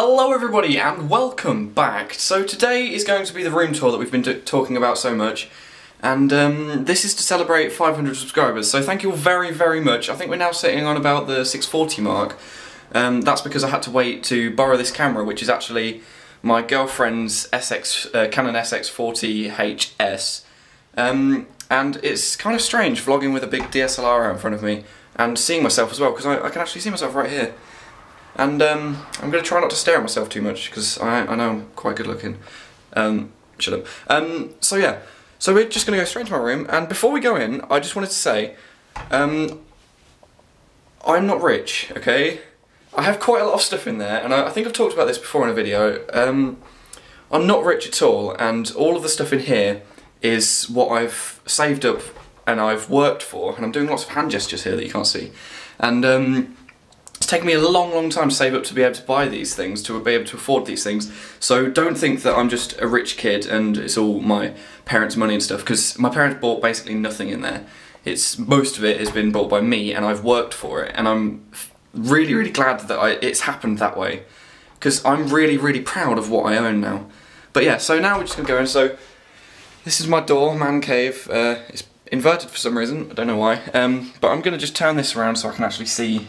Hello everybody and welcome back. So today is going to be the room tour that we've been talking about so much, and this is to celebrate 500 subscribers, so thank you all very, very much. I think we're now sitting on about the 640 mark. That's because I had to wait to borrow this camera, which is actually my girlfriend's Canon SX40HS, and it's kind of strange vlogging with a big DSLR out in front of me and seeing myself as well, because I can actually see myself right here. And I'm going to try not to stare at myself too much, because I know I'm quite good looking. Shut up. So yeah, so we're just going to go straight into my room, and before we go in, I just wanted to say, I'm not rich, okay? I have quite a lot of stuff in there, and I think I've talked about this before in a video. I'm not rich at all, and all of the stuff in here is what I've saved up and I've worked for, and I'm doing lots of hand gestures here that you can't see. And it's taken me a long time to save up to be able to buy these things, to be able to afford these things. So don't think that I'm just a rich kid and it's all my parents' money and stuff, because my parents bought basically nothing in there. Most of it has been bought by me, and I've worked for it, and I'm really glad that it's happened that way, because I'm really proud of what I own now. But yeah, so now we're just going to go in. So this is my door, man cave. It's inverted for some reason, I don't know why, but I'm going to just turn this around so I can actually see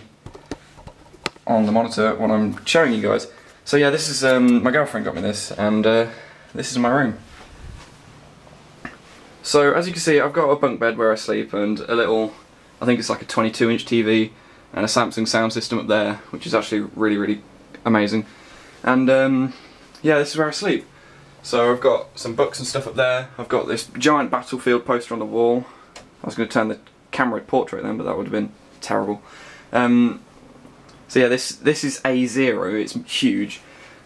on the monitor what I'm showing you guys. So yeah, this is, my girlfriend got me this, and this is my room. So as you can see, I've got a bunk bed where I sleep, and a little, I think it's like a 22-inch TV, and a Samsung sound system up there, which is actually really amazing. And yeah, this is where I sleep. So I've got some books and stuff up there. I've got this giant Battlefield poster on the wall. I was going to turn the camera portrait then, but that would have been terrible. So yeah, this is A0, it's huge.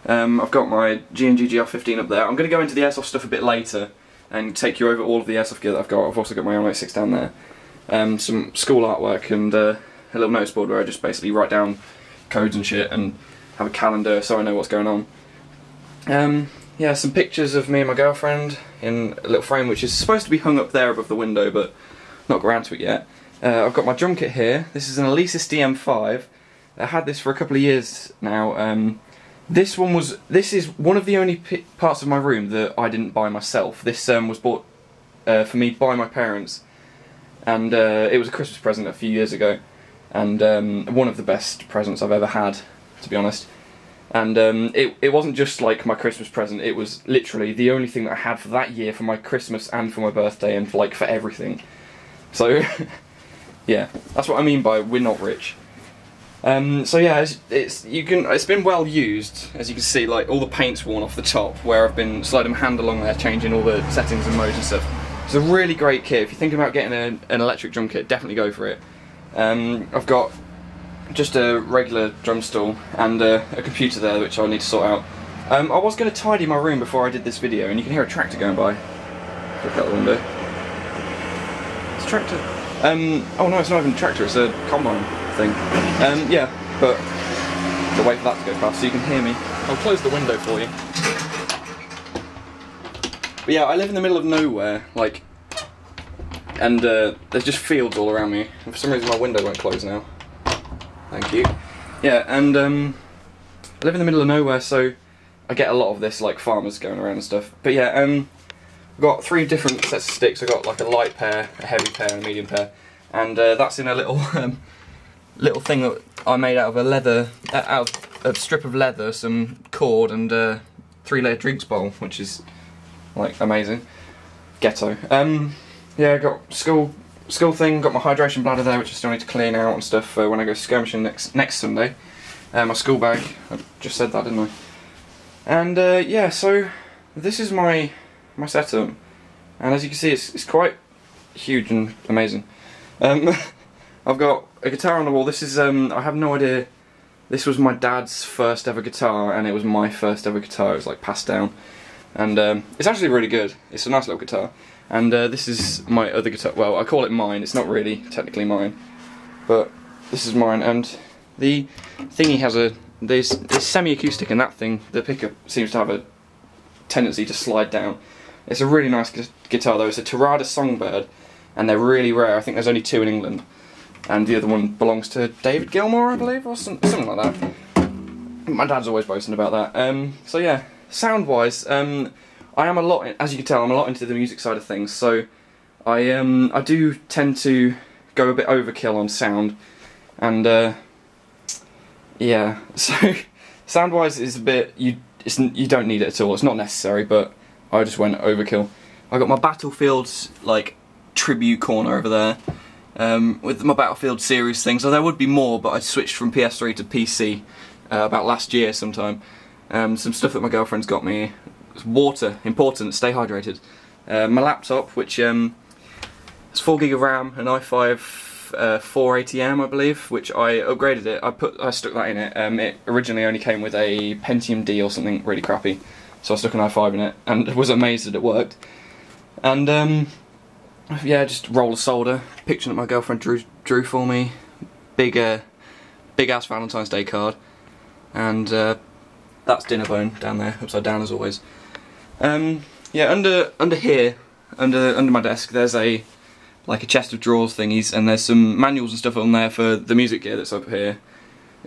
I've got my G&G GR15 up there. I'm going to go into the Airsoft stuff a bit later and take you over all of the Airsoft gear that I've got. I've also got my 086 down there. Some school artwork, and a little notice board where I just basically write down codes and shit, and have a calendar so I know what's going on. Yeah, some pictures of me and my girlfriend in a little frame, which is supposed to be hung up there above the window, but not got around to it yet. I've got my drum kit here. This is an Alesis DM5. I had this for a couple of years now. This is one of the only parts of my room that I didn't buy myself. This was bought for me by my parents, and it was a Christmas present a few years ago, and one of the best presents I've ever had, to be honest. And it wasn't just like my Christmas present, it was literally the only thing that I had for that year, for my Christmas and for my birthday, and for everything. So yeah, that's what I mean by we're not rich. So yeah, it's been well used, as you can see. Like, all the paint's worn off the top, where I've been sliding my hand along there, changing all the settings and modes and stuff. It's a really great kit. If you're thinking about getting an electric drum kit, definitely go for it. I've got just a regular drum stool and a computer there, which I need to sort out. I was going to tidy my room before I did this video, and you can hear a tractor going by. Look out the window. It's a tractor. Oh no, it's not even a tractor, it's a combine thing. Yeah, but I'll wait for that to go past so you can hear me. I'll close the window for you. But yeah, I live in the middle of nowhere, and there's just fields all around me. And for some reason my window won't close now. Thank you. Yeah, and I live in the middle of nowhere, so I get a lot of this, like farmers going around and stuff. But yeah, I've got 3 different sets of sticks. I've got like a light pair, a heavy pair, and a medium pair. And that's in a little little thing that I made out of a strip of leather, some cord, and a 3-layer drinks bowl, which is like amazing. Ghetto. Yeah, I got school thing, got my hydration bladder there, which I still need to clean out and stuff when I go skirmishing next Sunday. My school bag, I just said that, didn't I? And yeah, so this is my setup, and as you can see, it's quite huge and amazing. I've got a guitar on the wall. This is I have no idea. This was my dad's first ever guitar, and it was my first ever guitar. It was like passed down, and it's actually really good. It's a nice little guitar. And this is my other guitar. Well, I call it mine. It's not really technically mine, but this is mine. And the thingy has there's semi-acoustic, and that thing, the pickup, seems to have a tendency to slide down. It's a really nice guitar though. It's a Tarada Songbird, and they're really rare. I think there's only 2 in England, and the other one belongs to David Gilmour, I believe, or something like that. My dad's always boasting about that. So yeah, sound-wise, I am a lot, as you can tell, I'm a lot into the music side of things, so I do tend to go a bit overkill on sound, and yeah, so sound-wise is a bit, you don't need it at all, it's not necessary, but I just went overkill. I got my Battlefield's like tribute corner over there, with my Battlefield series thing, so there would be more, but I switched from PS3 to PC about last year sometime. Some stuff that my girlfriend's got me. Water, important, stay hydrated. My laptop, which has 4 gig of RAM, an i5 480M I believe, which I upgraded it. I stuck that in it. It originally only came with a Pentium D or something really crappy, so I stuck an i5 in it and was amazed that it worked. And yeah, just roll of solder, picture that my girlfriend drew for me, big ass Valentine's Day card, and that's dinner bone down there, upside down as always. Yeah, under here, under my desk, there's like a chest of drawers thingies, and there's some manuals and stuff on there for the music gear that's up here,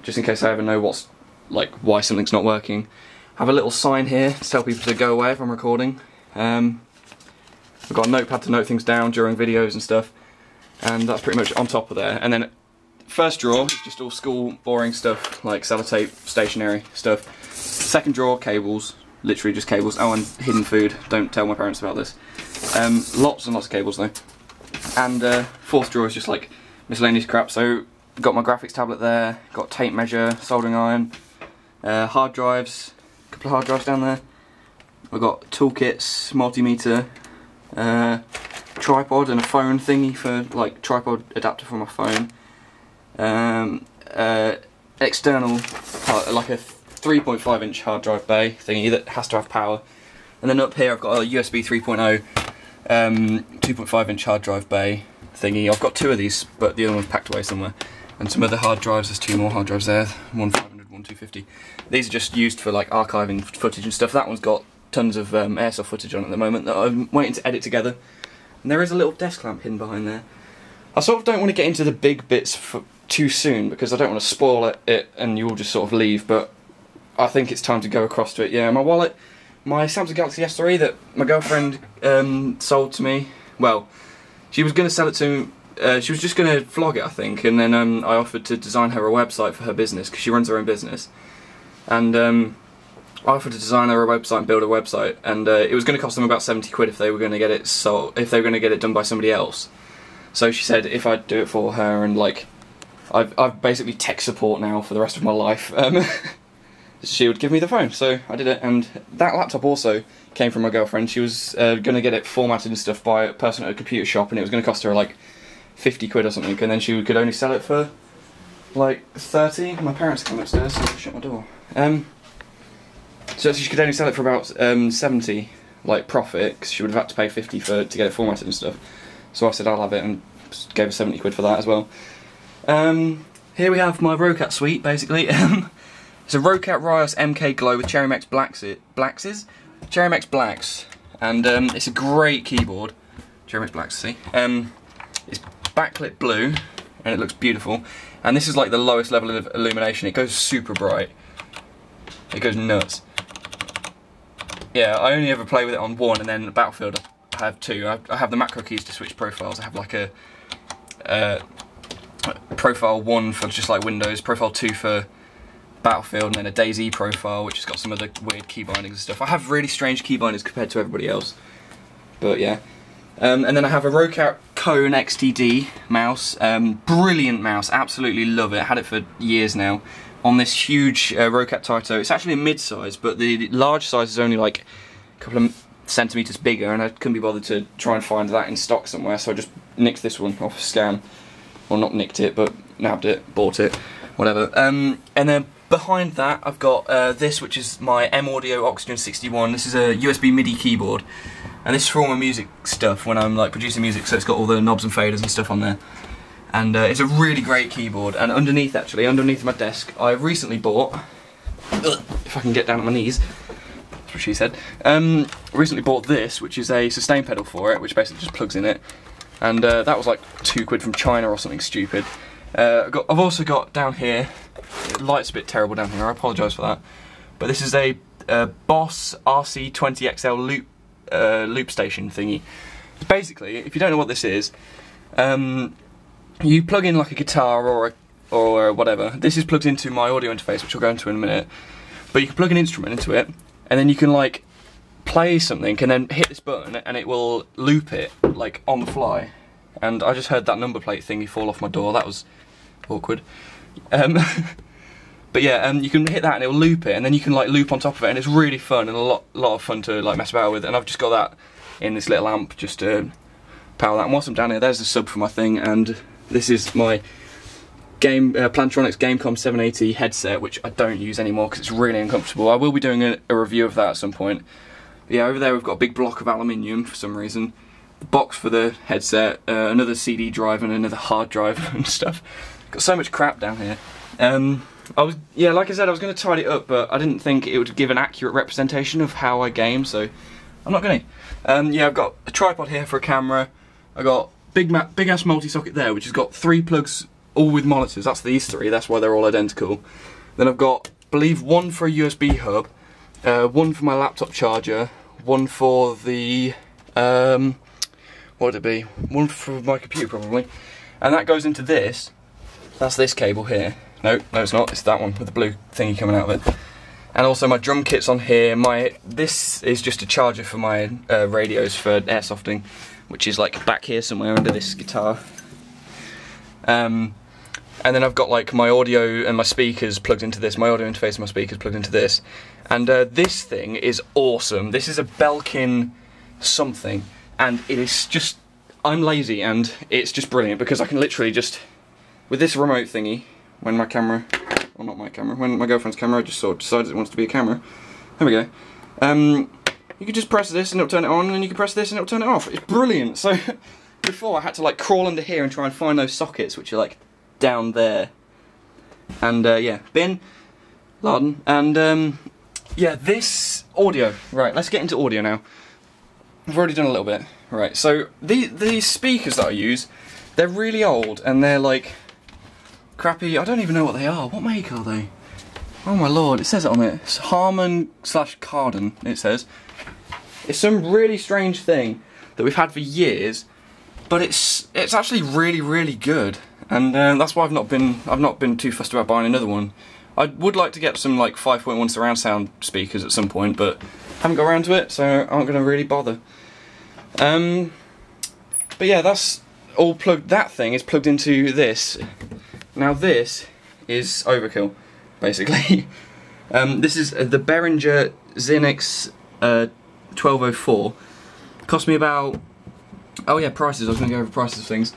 just in case I ever know why something's not working. I have a little sign here to tell people to go away if I'm recording. I've got a notepad to note things down during videos and stuff, and that's pretty much on top of there. And then first drawer is just all school boring stuff like sellotape, stationery stuff. Second drawer, cables, literally just cables. Oh, and hidden food, don't tell my parents about this. Lots and lots of cables though. And fourth drawer is just like miscellaneous crap. So got my graphics tablet there, got tape measure, soldering iron, hard drives, a couple of hard drives down there. I've got toolkits, multimeter, tripod and a phone thingy for like tripod adapter for my phone. External, like a 3.5 inch hard drive bay thingy that has to have power. And then up here I've got a USB 3.0 2.5 inch hard drive bay thingy. I've got 2 of these, but the other one's packed away somewhere. And some other hard drives, there's 2 more hard drives there, one 500, one 250. These are just used for like archiving footage and stuff. That one's got tons of Airsoft footage on at the moment that I'm waiting to edit together. And there is a little desk lamp hidden behind there. I sort of don't want to get into the big bits too soon because I don't want to spoil it and you all just sort of leave, but I think it's time to go across to it. Yeah, my wallet, my Samsung Galaxy S3 that my girlfriend sold to me. Well, she was going to sell it to she was just going to vlog it, I think, and then I offered to design her a website for her business because she runs her own business. And I offered to design her a website and build a website, and it was going to cost them about 70 quid if they were going to get it if they were going to get it done by somebody else. So she said if I'd do it for her, and like I've basically tech support now for the rest of my life, she would give me the phone. So I did it, and that laptop also came from my girlfriend. She was going to get it formatted and stuff by a person at a computer shop, and it was going to cost her like 50 quid or something, and then she could only sell it for like 30. My parents are coming upstairs, so I'll shut my door. So she could only sell it for about 70, like profit, because she would have had to pay 50 to get it formatted and stuff. So I said I'll have it, and gave her 70 quid for that as well. Here we have my Rocat suite, basically. It's a Rocat Rios MK Glow with Cherry Max Cherry Max Blacks, and it's a great keyboard. Cherry Max Blacks, see? It's backlit blue, and it looks beautiful. And this is like the lowest level of illumination. It goes super bright. It goes nuts. Yeah, I only ever play with it on 1, and then Battlefield I have 2. I have the macro keys to switch profiles. I have like a profile 1 for just like Windows, profile 2 for Battlefield, and then a DayZ profile which has got some other weird key bindings and stuff. I have really strange key bindings compared to everybody else, but yeah. And then I have a Rocat Cone XTD mouse, brilliant mouse, absolutely love it, had it for years now, on this huge Rocat Taito. It's actually a mid-size, but the large size is only like a couple of centimetres bigger, and I couldn't be bothered to try and find that in stock somewhere, so I just nicked this one off a scan. Well, not nicked it, but nabbed it, bought it, whatever. And then behind that I've got this, which is my M-Audio Oxygen 61. This is a USB MIDI keyboard, and this is for all my music stuff when I'm like producing music, so it's got all the knobs and faders and stuff on there. And it's a really great keyboard. And underneath my desk, I recently bought, if I can get down on my knees, that's what she said, recently bought this, which is a sustain pedal for it, which basically just plugs in it. And that was like 2 quid from China or something stupid. I've also got down here, light's a bit terrible down here, I apologise for that. But this is a Boss RC20XL loop station thingy. Basically, if you don't know what this is, you plug in like a guitar or whatever. This is plugged into my audio interface, which I'll go into in a minute. But you can plug an instrument into it, and then you can like play something, and then hit this button, and it will loop it like on the fly. And I just heard that number plate thingy fall off my door. That was awkward. But yeah, you can hit that and it will loop it, and then you can like loop on top of it, and it's really fun and a lot of fun to like mess about with. And I've just got that in this little amp just to power that. And whilst I'm down here, there's the sub for my thing, and this is my Plantronics Gamecom 780 headset, which I don't use anymore because it's really uncomfortable. I will be doing a review of that at some point. But yeah, over there we've got a big block of aluminium for some reason. The box for the headset, another CD drive and another hard drive and stuff. Got so much crap down here. Like I said, I was going to tidy it up, but I didn't think it would give an accurate representation of how I game, so I'm not going to. Yeah, I've got a tripod here for a camera. I got big ass multi-socket there, which has got 3 plugs, all with monitors. That's these 3. That's why they're all identical. Then I've got, I believe, one for a USB hub, one for my laptop charger, one for the what would it be? One for my computer probably, and that goes into this. That's this cable here. No, it's not. It's that one with the blue thingy coming out of it. And also my drum kit's on here. This is just a charger for my radios for airsofting, which is like back here somewhere under this guitar. And then I've got like my audio and my speakers plugged into this. My audio interface and my speakers plugged into this. And this thing is awesome. This is a Belkin something, and it is just, I'm lazy and it's just brilliant because I can literally just, with this remote thingy, when my camera, well not my camera, when my girlfriend's camera just sort of decides it wants to be a camera, there we go, you can just press this and it'll turn it on, and you can press this and it'll turn it off. It's brilliant. So before I had to like crawl under here and try and find those sockets which are like down there. And yeah, bin, Laden, and yeah, this audio, right, let's get into audio now. I've already done a little bit. Right, so these speakers that I use, they're really old and they're like crappy. I don't even know what they are. What make are they? Oh my lord, it says it on it. It's Harman/Kardon, it says. It's some really strange thing that we've had for years, but it's actually really good. And that's why I've not been too fussed about buying another one. I would like to get some like 5.1 surround sound speakers at some point, but haven't got around to it, so I'm not going to really bother. But yeah, that's all plugged. That thing is plugged into this. Now this is overkill, basically. This is the Behringer Xenix 1204. Cost me about, oh yeah, prices. I was going to go over prices of things.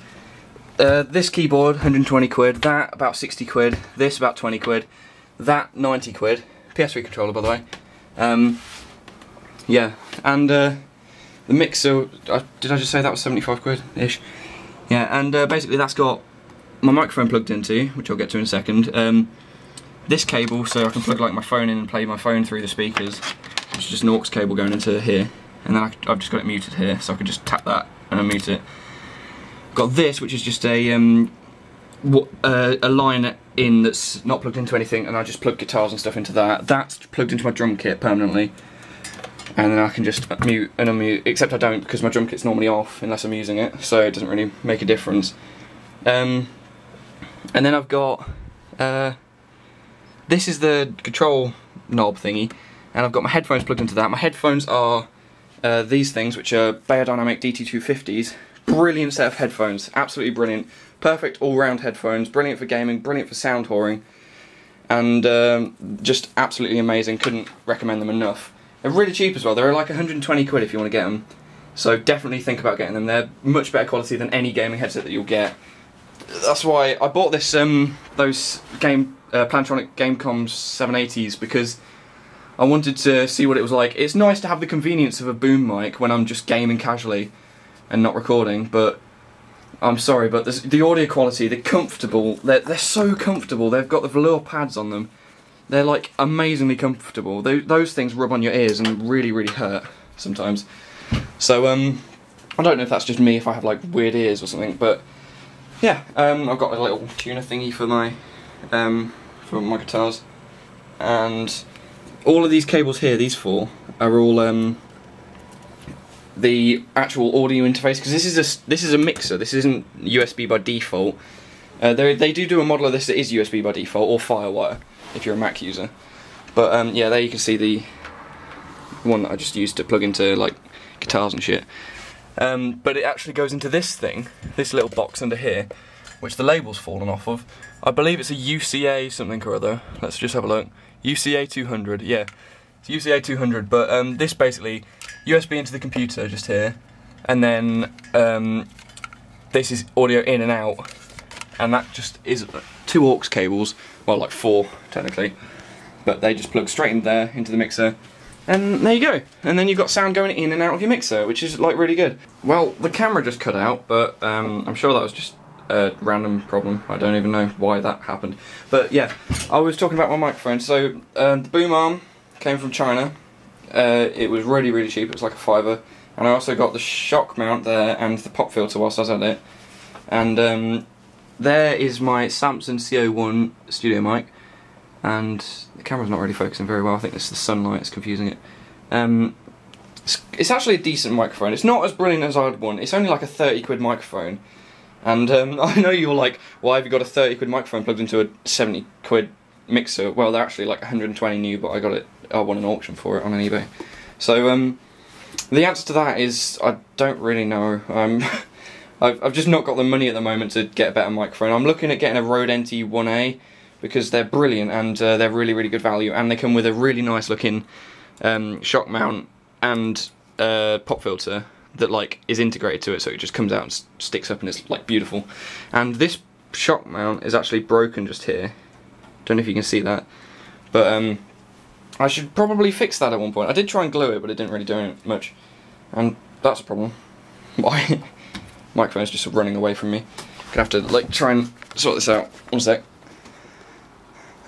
This keyboard, 120 quid. That about 60 quid. This about 20 quid. That 90 quid. PS3 controller, by the way. Yeah, and the mixer. Did I just say that was 75 quid ish? Yeah, and basically that's got my microphone plugged into, which I'll get to in a second. This cable, so I can plug like my phone in and play my phone through the speakers. It's just an aux cable going into here, and then I've just got it muted here, so I can just tap that and unmute it. Got this, which is just a line in that's not plugged into anything, and I just plug guitars and stuff into that. That's plugged into my drum kit permanently, and then I can just mute and unmute, except I don't, because my drum kit's normally off unless I'm using it, so it doesn't really make a difference. And then I've got this is the control knob thingy, and I've got my headphones plugged into that. My headphones are these things, which are Beyerdynamic DT250s. Brilliant set of headphones, absolutely brilliant. Perfect all-round headphones, brilliant for gaming, brilliant for sound whoring, and just absolutely amazing. Couldn't recommend them enough. They're really cheap as well. They're like 120 quid if you want to get them. So definitely think about getting them. They're much better quality than any gaming headset that you'll get. That's why I bought this those Plantronic Gamecom 780s, because I wanted to see what it was like. It's nice to have the convenience of a boom mic when I'm just gaming casually and not recording, but I'm sorry, but the audio quality, they're comfortable. They're so comfortable. They've got the velour pads on them. They're like amazingly comfortable. Those things rub on your ears and really hurt sometimes. So I don't know if that's just me, if I have like weird ears or something, but yeah, I've got a little tuner thingy for my for my guitars, and all of these cables here, these four, are all the actual audio interface, because this is a mixer. This isn't USB by default. They do a model of this that is USB by default, or FireWire if you're a Mac user. But yeah, there you can see the one that I just used to plug into like guitars and shit. But it actually goes into this thing, this little box under here, which the label's fallen off of. I believe it's a UCA something or other. Let's just have a look. UCA 200, yeah. It's UCA 200, but this basically, USB into the computer just here, and then this is audio in and out, and that just is 2 aux cables, well like 4 technically, but they just plug straight in there into the mixer, and there you go. And then you've got sound going in and out of your mixer, which is like really good. Well, the camera just cut out, but I'm sure that was just a random problem. I don't even know why that happened. But yeah, I was talking about my microphone. So the boom arm came from China. It was really, really cheap. It was like a £5. And I also got the shock mount there and the pop filter whilst I was at it. And there is my Samsung CO1 studio mic. And the camera's not really focusing very well. I think it's the sunlight that's confusing it. It's actually a decent microphone. It's not as brilliant as I'd want. It's only like a 30 quid microphone. And I know you're like, why have you got a 30 quid microphone plugged into a 70 quid mixer? Well, they're actually like 120 new, but I won an auction for it on an eBay. So the answer to that is I don't really know. I've just not got the money at the moment to get a better microphone. I'm looking at getting a Rode NT1A because they're brilliant and they're really, really good value, and they come with a really nice looking shock mount and pop filter that like is integrated to it, so it just comes out and sticks up and it's like beautiful. And this shock mount is actually broken just here. Don't know if you can see that, but I should probably fix that at one point. I did try and glue it, but it didn't really do much, and that's a problem. My microphone's just running away from me. Gonna have to like try and sort this out. One sec.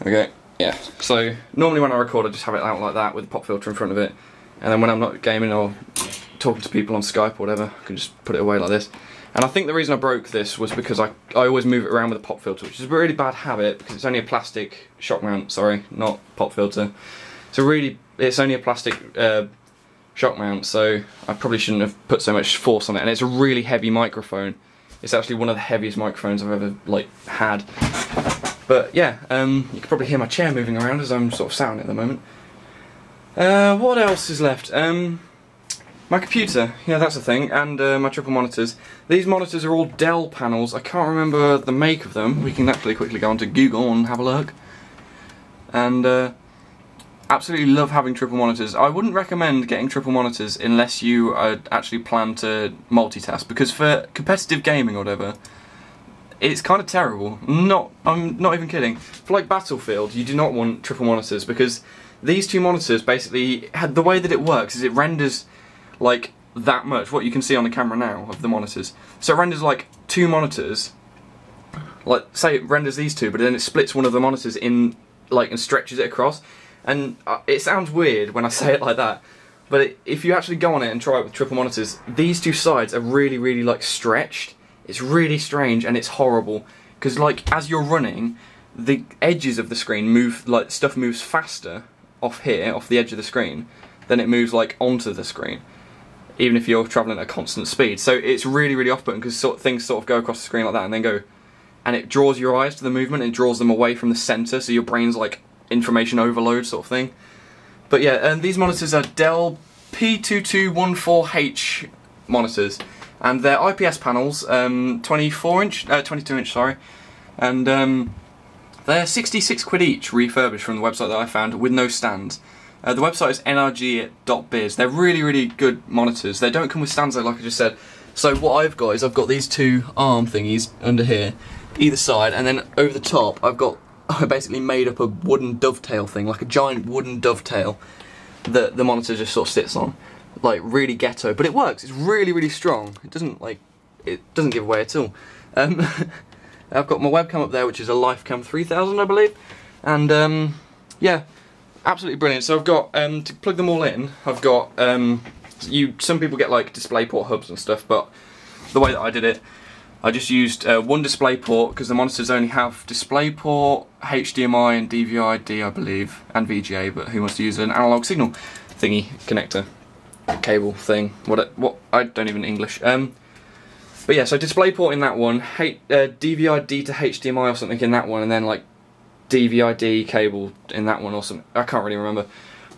Okay, yeah. So normally when I record, I just have it out like that with a pop filter in front of it, and then when I'm not gaming or talking to people on Skype or whatever, I can just put it away like this. And I think the reason I broke this was because I always move it around with a pop filter, which is a really bad habit because it's only a plastic shock mount, sorry, not pop filter. So really, it's only a plastic shock mount, so I probably shouldn't have put so much force on it. And it's a really heavy microphone. It's actually one of the heaviest microphones I've ever like had. But yeah, you can probably hear my chair moving around as I'm sort of sat on it at the moment. What else is left? My computer, yeah, that's a thing, and my triple monitors. These monitors are all Dell panels. I can't remember the make of them. We can actually quickly go onto Google and have a look. And absolutely love having triple monitors. I wouldn't recommend getting triple monitors unless you actually plan to multitask, because for competitive gaming or whatever, it's kind of terrible. I'm not even kidding. For like Battlefield, you do not want triple monitors, because these two monitors basically, the way that it works is it renders like that much, what you can see on the camera now of the monitors. So it renders like 2 monitors, like say it renders these 2, but then it splits one of the monitors in like and stretches it across. And it sounds weird when I say it like that, but if you actually go on it and try it with triple monitors, these 2 sides are really, really like stretched. It's really strange and it's horrible, because like as you're running, the edges of the screen move, like stuff moves faster off here, off the edge of the screen, than it moves like onto the screen, even if you're travelling at a constant speed. So it's really, really off-putting, because things sort of go across the screen like that and then go, and it draws your eyes to the movement, and it draws them away from the centre, so your brain's like information overload sort of thing. But yeah, and these monitors are Dell P2214H monitors, and they're IPS panels, 22 inch, sorry, and they're 66 quid each, refurbished from the website that I found, with no stands. The website is nrg.biz. They're really, really good monitors. They don't come with stands though, like I just said. So what I've got is I've got these 2 arm thingies under here, either side, and then over the top I basically made up a wooden dovetail thing, like a giant wooden dovetail that the monitor just sort of sits on. Like really ghetto, but it works. It's really, really strong. It doesn't give away at all. I've got my webcam up there, which is a Lifecam 3000, I believe, and yeah, absolutely brilliant. So I've got to plug them all in. I've got some people get like DisplayPort hubs and stuff, but the way that I did it I just used one display port because the monitors only have DisplayPort, HDMI and DVI-D I believe, and VGA, but who wants to use an analog signal thingy, connector, cable thing, what I don't even English. But yeah, so DisplayPort in that one, DVI-D to HDMI or something in that one, and then like DVI-D cable in that one or something, I can't really remember.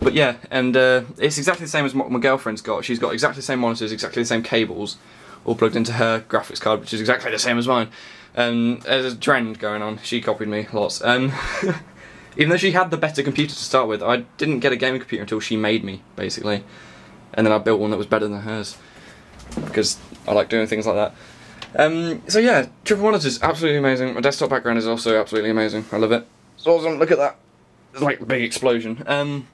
But yeah, and it's exactly the same as what my girlfriend's got. She's got exactly the same monitors, exactly the same cables, all plugged into her graphics card, which is exactly the same as mine. There's a trend going on. She copied me lots. Even though she had the better computer to start with, I didn't get a gaming computer until she made me, basically. And then I built one that was better than hers, because I like doing things like that. So yeah, triple monitors, absolutely amazing. My desktop background is also absolutely amazing. I love it. It's awesome. Look at that. It's like a big explosion.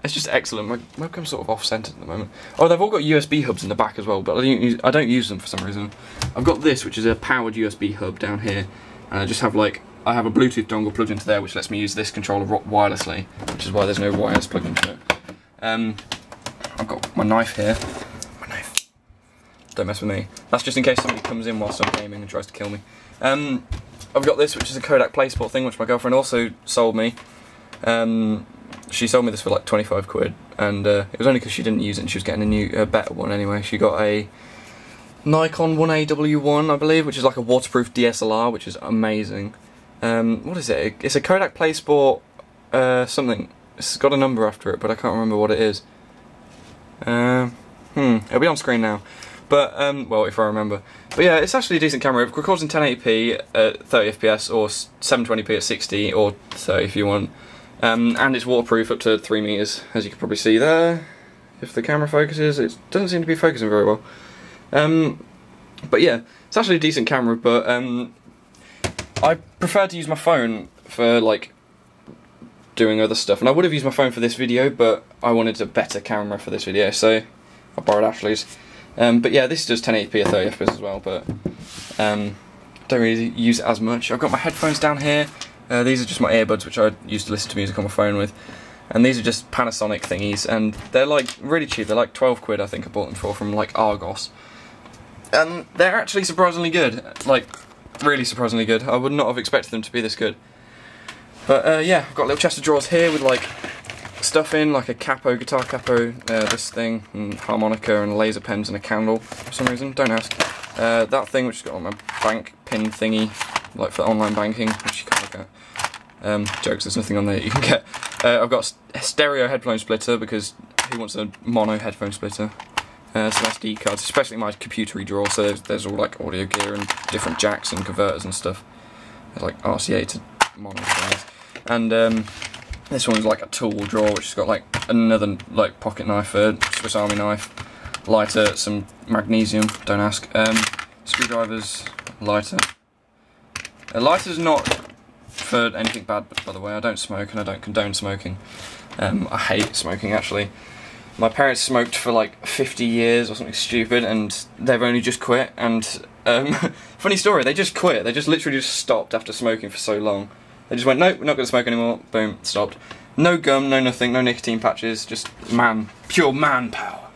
It's just excellent. My webcam's sort of off-centered at the moment. Oh, they've all got USB hubs in the back as well, but I don't use them for some reason. I've got this, which is a powered USB hub down here, and I just have like, I have a Bluetooth dongle plugged into there, which lets me use this controller wirelessly, which is why there's no wires plugged into it. I've got my knife here. My knife. Don't mess with me. That's just in case somebody comes in whilst I'm gaming and tries to kill me. I've got this, which is a Kodak PlaySport thing, which my girlfriend also sold me. She sold me this for like 25 quid, and it was only because she didn't use it and she was getting a new, better one anyway. She got a Nikon 1AW1, I believe, which is like a waterproof DSLR, which is amazing. What is it? It's a Kodak PlaySport something. It's got a number after it, but I can't remember what it is. It'll be on screen now. But, well, if I remember. But yeah, it's actually a decent camera. It records in 1080p at 30 FPS, or 720p at 60, or 30 if you want. And it's waterproof up to 3 meters, as you can probably see there. If the camera focuses, it doesn't seem to be focusing very well. But yeah, it's actually a decent camera, but I prefer to use my phone for like doing other stuff. And I would have used my phone for this video, but I wanted a better camera for this video, so I borrowed Ashley's. But yeah, this does 1080p at 30 FPS as well, but don't really use it as much. I've got my headphones down here. These are just my earbuds, which I used to listen to music on my phone with. And these are just Panasonic thingies, and they're like really cheap. They're like 12 quid, I think I bought them for, from like Argos. And they're actually surprisingly good. Like, really surprisingly good. I would not have expected them to be this good. But yeah, I've got a little chest of drawers here with like stuff in, like a capo, guitar capo, this thing, and harmonica and laser pens and a candle for some reason, don't ask. That thing which has got on my bank pin thingy, like for online banking, which you can look at. Jokes, there's nothing on there you can get. I've got a stereo headphone splitter, because who wants a mono headphone splitter? Some SD cards, especially my computery drawer, so there's all like audio gear and different jacks and converters and stuff. There's like RCA to mono things. And this one's like a tool drawer, which has got like another like pocket knife, Swiss Army knife, lighter, some magnesium, don't ask, screwdrivers, lighter. A lighter's not for anything bad, by the way. I don't smoke and I don't condone smoking. I hate smoking, actually. My parents smoked for like 50 years or something stupid, and they've only just quit. And funny story, they just quit. They just literally just stopped after smoking for so long. They just went, nope, we're not going to smoke anymore. Boom, stopped. No gum, no nothing, no nicotine patches, just pure manpower.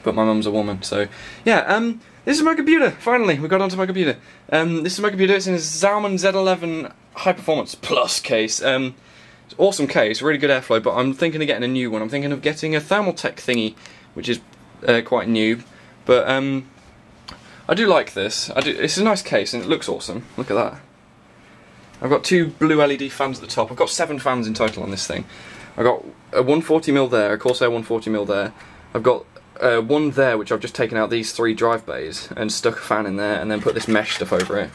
But my mum's a woman, so yeah. This is my computer. Finally, we got onto my computer. This is my computer. It's in a Zalman Z11 High Performance Plus case. It's an awesome case, really good airflow. But I'm thinking of getting a new one. I'm thinking of getting a Thermaltech thingy, which is quite new. But I do like this. It's a nice case and it looks awesome. Look at that. I've got 2 blue LED fans at the top. I've got 7 fans in total on this thing. I've got a 140mm there, a Corsair 140mm there. I've got one there which I've just taken out these 3 drive bays and stuck a fan in there, and then put this mesh stuff over it.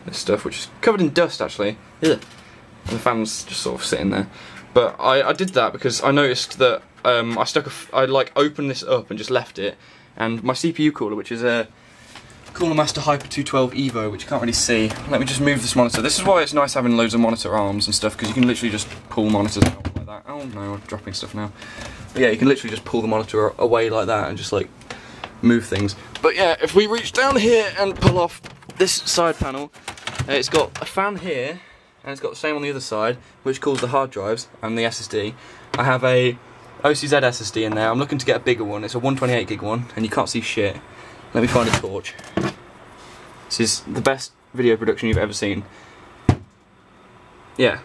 This stuff, which is covered in dust actually. Ugh. And the fan's just sort of sitting there. But I did that because I noticed that I like opened this up and just left it, and my CPU cooler, which is a Cooler Master Hyper 212 Evo, which you can't really see. Let me just move this monitor. This is why it's nice having loads of monitor arms and stuff, because you can literally just pull monitors out like that. Oh no, I'm dropping stuff now. But yeah, you can literally just pull the monitor away like that and just like move things. But yeah, if we reach down here and pull off this side panel, it's got a fan here, and it's got the same on the other side, which cools the hard drives and the SSD. I have a OCZ SSD in there. I'm looking to get a bigger one. It's a 128 gig one, and you can't see shit. Let me find a torch. This is the best video production you've ever seen. Yeah,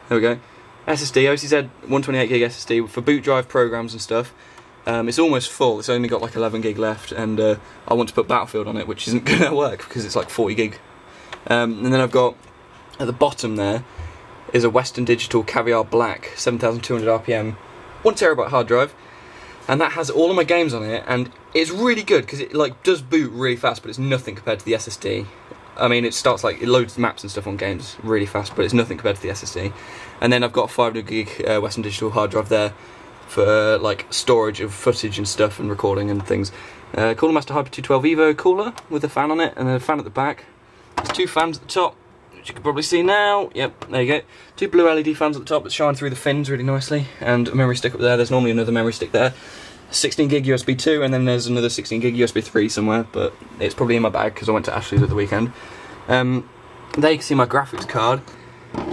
there we go. SSD, OCZ 128GB SSD for boot drive programs and stuff. It's almost full, it's only got like 11GB left, and I want to put Battlefield on it, which isn't going to work because it's like 40GB. And then I've got, at the bottom there, is a Western Digital Caviar Black 7200 RPM 1TB hard drive, and that has all of my games on it, and it's really good because it like does boot really fast, but it's nothing compared to the SSD. I mean, it loads maps and stuff on games really fast, but it's nothing compared to the SSD. And then I've got a 500GB Western Digital hard drive there for like storage of footage and stuff and recording and things. Cooler Master Hyper 212 Evo cooler with a fan on it and a fan at the back. There's two fans at the top, which you can probably see now. Yep, there you go. Two blue LED fans at the top that shine through the fins really nicely, and a memory stick up there. There's normally another memory stick there. 16GB USB 2, and then there's another 16GB USB 3 somewhere, but it's probably in my bag because I went to Ashley's at the weekend. There you can see my graphics card,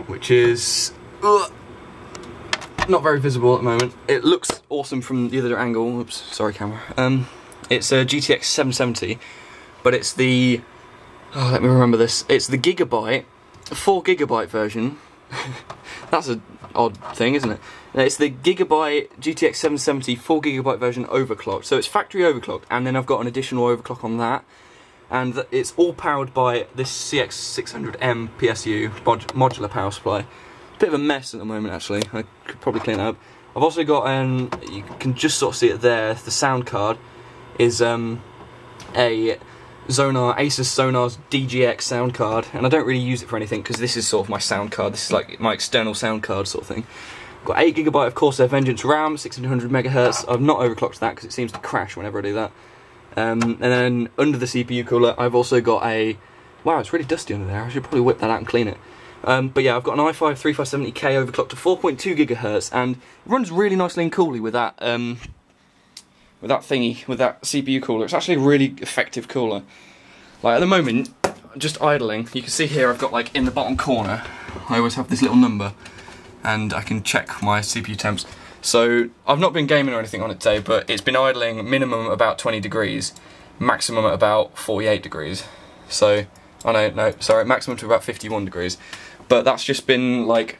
which is not very visible at the moment. It looks awesome from the other angle. Oops, sorry camera. It's a GTX 770, but it's the, oh, let me remember this. It's the Gigabyte, 4GB version. That's an odd thing, isn't it? It's the Gigabyte GTX 770 4GB version overclocked. So it's factory overclocked, and then I've got an additional overclock on that. And it's all powered by this CX600M PSU modular power supply. Bit of a mess at the moment, actually. I could probably clean it up. I've also got, you can just sort of see it there, the sound card is a Asus Sonar's DGX sound card, and I don't really use it for anything because this is sort of my sound card. This is like my external sound card sort of thing. I've got 8GB of Corsair Vengeance RAM, 1600MHz. I've not overclocked that because it seems to crash whenever I do that. And then under the CPU cooler, I've also got a, wow, it's really dusty under there. I should probably whip that out and clean it. But yeah, I've got an i5 3570K overclocked to 4.2GHz, and it runs really nicely and coolly with that thingy, with that CPU cooler. It's actually a really effective cooler. Like at the moment, just idling, you can see here I've got like in the bottom corner, I always have this little number, and I can check my CPU temps. So I've not been gaming or anything on it today, but it's been idling minimum about 20 degrees, maximum at about 48 degrees. So, oh no, sorry, maximum to about 51 degrees. But that's just been like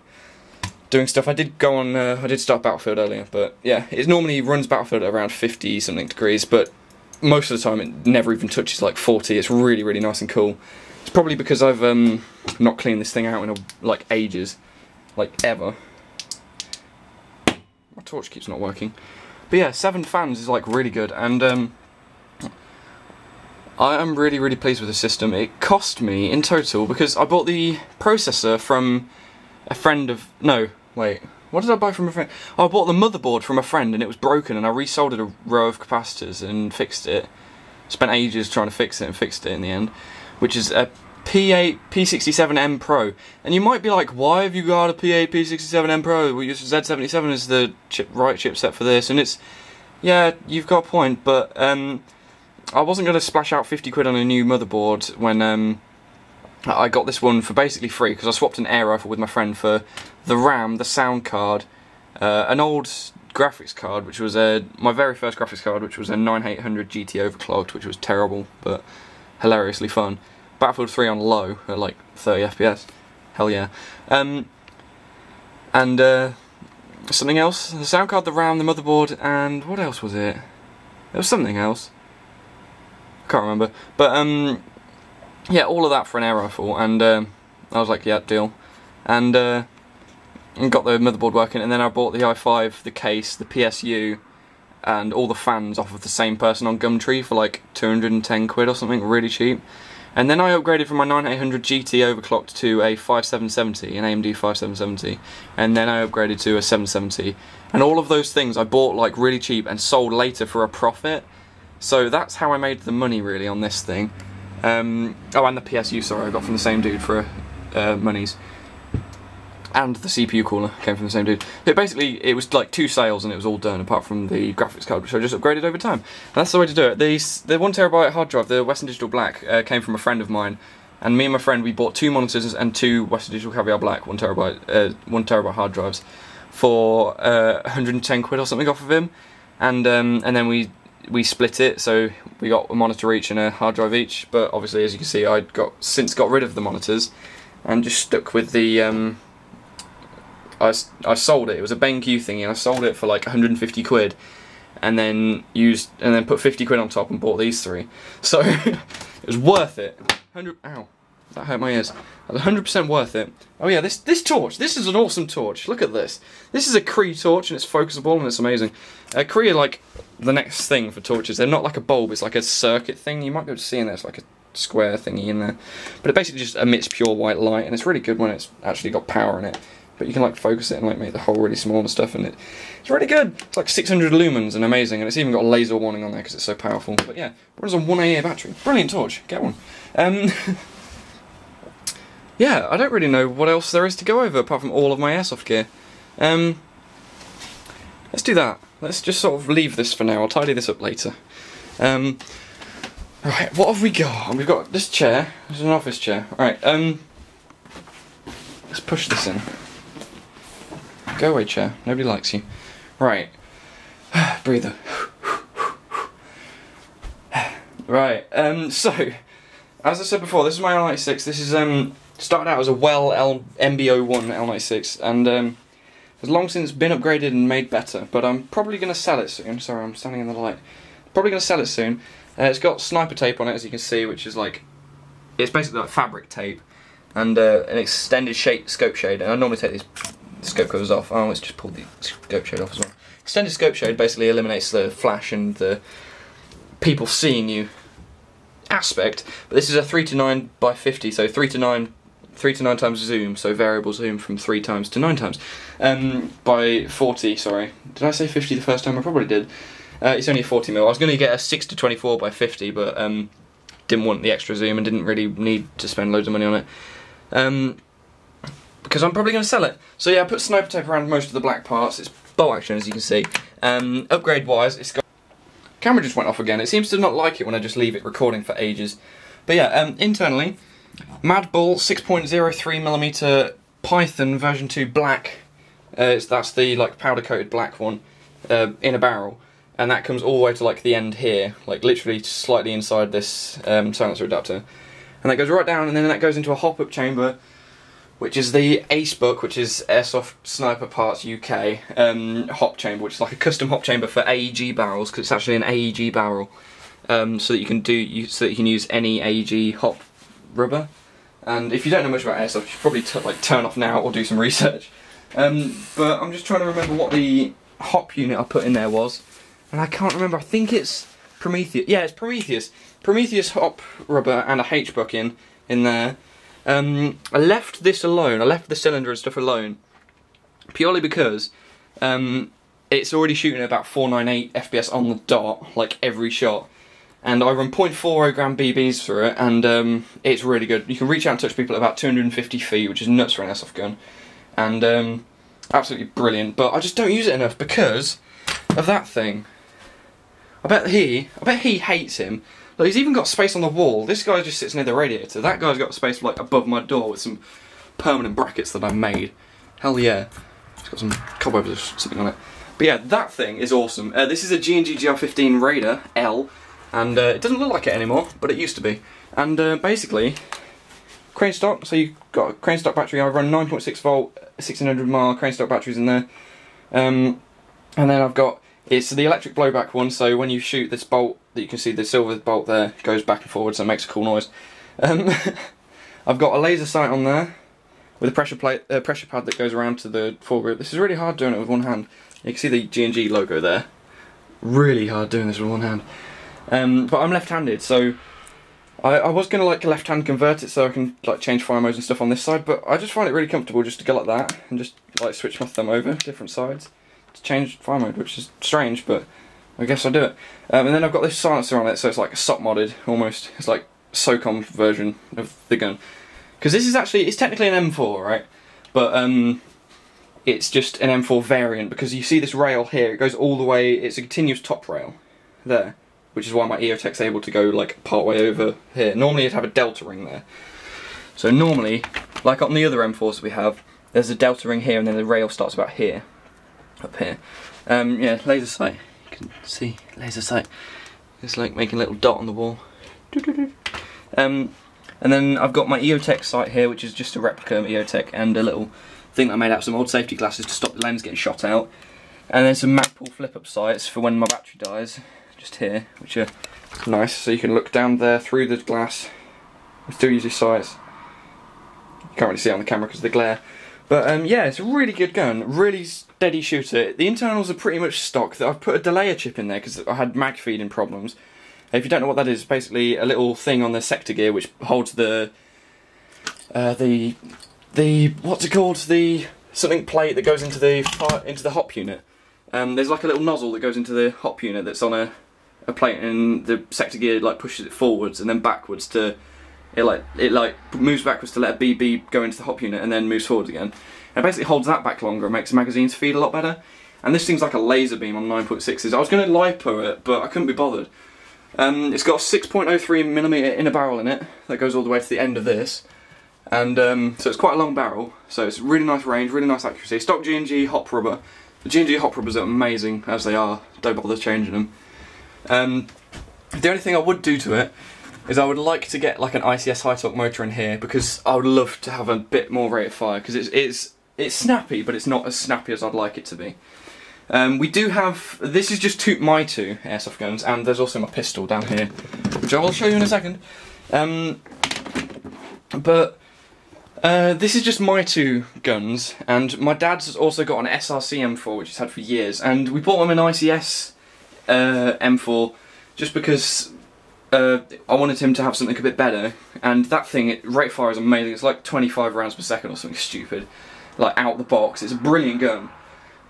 doing stuff. I did go on, I did start Battlefield earlier, but yeah, it normally runs Battlefield at around 50 something degrees, but most of the time it never even touches like 40. It's really, really nice and cool. It's probably because I've not cleaned this thing out in like ages, like ever. My torch keeps not working. But yeah, 7 fans is like really good, and I am really, really pleased with the system. It cost me in total, because I bought the processor from a friend of, no, wait, what did I buy from a friend? Oh, I bought the motherboard from a friend and it was broken, and I resoldered a row of capacitors and fixed it. Spent ages trying to fix it and fixed it in the end, which is a P67M Pro. And you might be like, why have you got a P67M Pro? We use Z77 as the right chipset for this, and it's, yeah, you've got a point, but I wasn't going to splash out 50 quid on a new motherboard when I got this one for basically free, because I swapped an air rifle with my friend for the RAM, the sound card, an old graphics card, which was my very first graphics card, which was a 9800 GT overclocked, which was terrible, but hilariously fun. Battlefield 3 on low at like 30 FPS. Hell yeah. And something else. The sound card, the RAM, the motherboard, and what else was it? There was something else. I can't remember. But yeah, all of that for an air rifle, and I was like, yeah, deal. And got the motherboard working, and then I bought the i5, the case, the PSU, and all the fans off of the same person on Gumtree for like 210 quid or something, really cheap. And then I upgraded from my 9800 GT overclocked to a 5770, an AMD 5770, and then I upgraded to a 770. And all of those things I bought like really cheap and sold later for a profit. So that's how I made the money really on this thing. Oh, and the PSU, sorry, I got from the same dude for monies. And the CPU cooler came from the same dude. Basically, it was like 2 sales and it was all done, apart from the graphics card, which I just upgraded over time. And that's the way to do it. The 1TB hard drive, the Western Digital Black, came from a friend of mine. And me and my friend, we bought 2 monitors and 2 Western Digital Caviar Black 1TB hard drives for 110 quid or something off of him. And then we we split it, so we got a monitor each and a hard drive each. But obviously, as you can see, I'd since got rid of the monitors and just stuck with the. I sold it. It was a BenQ thingy, and I sold it for like 150 quid, and then put 50 quid on top and bought these three. So it was worth it. Ow, that hurt my ears. It was 100% worth it. Oh yeah, this torch. This is an awesome torch. Look at this. This is a Cree torch, and it's focusable, and it's amazing. Cree are like the next thing for torches. They're not like a bulb. It's like a circuit thing. You might be able to see in there. It's like a square thingy in there, but it basically just emits pure white light, and it's really good when it's actually got power in it. But you can like focus it and like make the hole really small and stuff, and it's really good. It's like 600 lumens and amazing, and it's even got a laser warning on there because it's so powerful. But yeah, runs on 1AA battery. Brilliant torch. Get one. Yeah, I don't really know what else there is to go over apart from all of my airsoft gear. Let's do that. Let's just sort of leave this for now. I'll tidy this up later. Right, what have we got? We've got this chair. This is an office chair. Alright, let's push this in. Go away, chair. Nobody likes you. Right. Breather. Right, so, as I said before, this is my L96. This is, started out as a Well MB01 L96, and has long since been upgraded and made better, but I'm probably going to sell it soon. Sorry, I'm standing in the light. Probably going to sell it soon. It's got sniper tape on it, as you can see, which is like, it's basically like fabric tape, and an extended scope shade, and I normally take these scope covers off. Oh, let's just pull the scope shade off as well. Extended scope shade basically eliminates the flash and the people seeing you aspect, but this is a 3 to 9 by 50, so 3 to 9 times zoom, so variable zoom from 3 times to 9 times, by 40, sorry. Did I say 50 the first time? I probably did. It's only a 40mm. I was going to get a 6 to 24 by 50, but didn't want the extra zoom and didn't really need to spend loads of money on it. Because I'm probably going to sell it. So yeah, I put sniper tape around most of the black parts. It's bolt action, as you can see. Upgrade wise, it's got... Camera just went off again. It seems to not like it when I just leave it recording for ages. But yeah, internally, Mad Bull 6.03mm Python version 2 black. That's the like powder coated black one in a barrel. And that comes all the way to like the end here, like literally slightly inside this silencer adapter. And that goes right down, and then that goes into a hop-up chamber, which is the Ace book, which is Airsoft Sniper Parts UK hop chamber, which is like a custom hop chamber for AEG barrels, because it's actually an AEG barrel, so that you can use any AEG hop rubber. And if you don't know much about airsoft, you should probably like turn off now or do some research. But I'm just trying to remember what the hop unit I put in there was, and I can't remember. I think it's Prometheus. Yeah, it's Prometheus. Prometheus hop rubber and a H book in there. I left this alone. I left the cylinder and stuff alone purely because it's already shooting at about 498 FPS on the dot, like every shot. And I run 0.40 gram BBs through it, and it's really good. You can reach out and touch people at about 250 feet, which is nuts for an airsoft gun. And absolutely brilliant. But I just don't use it enough because of that thing. I bet he hates him. Look, he's even got space on the wall. This guy just sits near the radiator. That guy's got space like above my door with some permanent brackets that I made. Hell yeah. It's got some cobwebs or something on it. But yeah, that thing is awesome. This is a G&G GR15 Raider L, and it doesn't look like it anymore, but it used to be. And basically, crane stock. So you've got a crane stock battery. I run 9.6 volt, 1600 mAh crane stock batteries in there. And then I've got, it's the electric blowback one, so when you shoot this bolt, that you can see the silver bolt there, goes back and forward, so it makes a cool noise. I've got a laser sight on there, with a pressure pad that goes around to the foregrip. This is really hard doing it with one hand. You can see the G&G logo there. Really hard doing this with one hand. But I'm left-handed, so I was going to like left-hand convert it so I can like change fire modes and stuff on this side, but I just find it really comfortable just to go like that, and just like switch my thumb over different sides to change fire mode, which is strange, but I guess I do it. And then I've got this silencer on it, so it's like a SOC modded almost. It's like SOCOM version of the gun. Because this is actually, it's technically an M4, right? But it's just an M4 variant, because you see this rail here, it goes all the way, it's a continuous top rail there, which is why my EOTech's able to go like part way over here. Normally you'd have a delta ring there. So normally, like on the other M4s that we have, there's a delta ring here and then the rail starts about here. Up here. Yeah, laser sight. You can can see laser sight. It's like making a little dot on the wall. And then I've got my EOTech sight here, which is just a replica of EOTech, and a little thing that I made out of some old safety glasses to stop the lens getting shot out. And then some Magpul flip-up sights for when my battery dies, just here, which are nice, so you can look down there through the glass. I still use these sights. You can't really see it on the camera because of the glare. But yeah, it's a really good gun, really steady shooter. The internals are pretty much stock. I've put a delayer chip in there because I had mag feeding problems. If you don't know what that is, it's basically a little thing on the sector gear which holds the what's it called? The something plate that goes into the hop unit. There's like a little nozzle that goes into the hop unit that's on a plate, and the sector gear like pushes it forwards and then backwards to it moves backwards to let a BB go into the hop unit and then moves forwards again. And it basically holds that back longer and makes the magazines feed a lot better. And this thing's like a laser beam on 9.6s. I was going to LiPo it, but I couldn't be bothered. It's got a 6.03mm inner barrel in it that goes all the way to the end of this. And so it's quite a long barrel, so it's really nice range, really nice accuracy. Stock G&G hop rubber. The G&G hop rubbers are amazing, as they are. Don't bother changing them. The only thing I would do to it is I would like to get like an ICS high torque motor in here, because I would love to have a bit more rate of fire, because it's snappy, but it's not as snappy as I'd like it to be. We do have, this is just my two airsoft guns, and there's also my pistol down here, which I will show you in a second. This is just my two guns, and my dad's has also got an SRC M4, which he's had for years, and we bought him an ICS M4 just because I wanted him to have something a bit better, and that thing, rate of fire is amazing. It's like 25 rounds per second or something stupid, like out the box. It's a brilliant gun,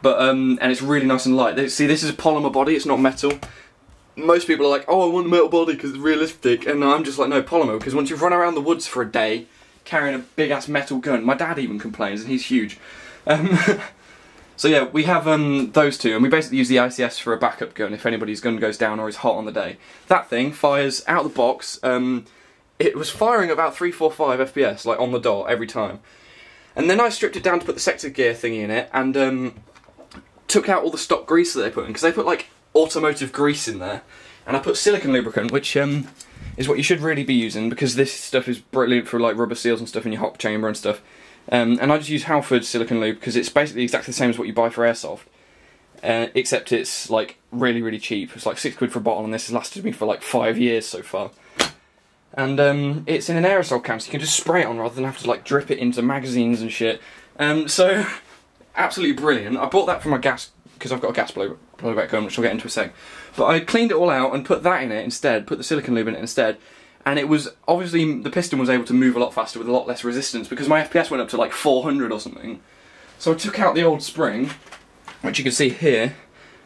but and it's really nice and light. See, this is a polymer body, it's not metal. Most people are like, oh, I want a metal body because it's realistic, and I'm just like, no, polymer, because once you've run around the woods for a day carrying a big ass metal gun, my dad even complains, and he's huge. So yeah, we have those two, and we basically use the ICS for a backup gun if anybody's gun goes down or is hot on the day. That thing fires out of the box. It was firing about 345 FPS, like on the dot every time. And then I stripped it down to put the sector gear thingy in it, and took out all the stock grease that they put in, because they put like automotive grease in there. And I put silicone lubricant, which is what you should really be using, because this stuff is brilliant for like rubber seals and stuff in your hop chamber and stuff. And I just use Halford's silicone lube because it's basically exactly the same as what you buy for Airsoft, except it's like really, really cheap. It's like £6 for a bottle, and this has lasted me for like 5 years so far. And it's in an aerosol can, so you can just spray it on rather than have to like drip it into magazines and shit. So absolutely brilliant. I bought that for my gas, because I've got a gas blowback gun, which I'll get into a sec. But I cleaned it all out and put that in it instead, put the silicone lube in it instead. And it was, obviously, the piston was able to move a lot faster with a lot less resistance, because my FPS went up to like 400 or something. So I took out the old spring, which you can see here,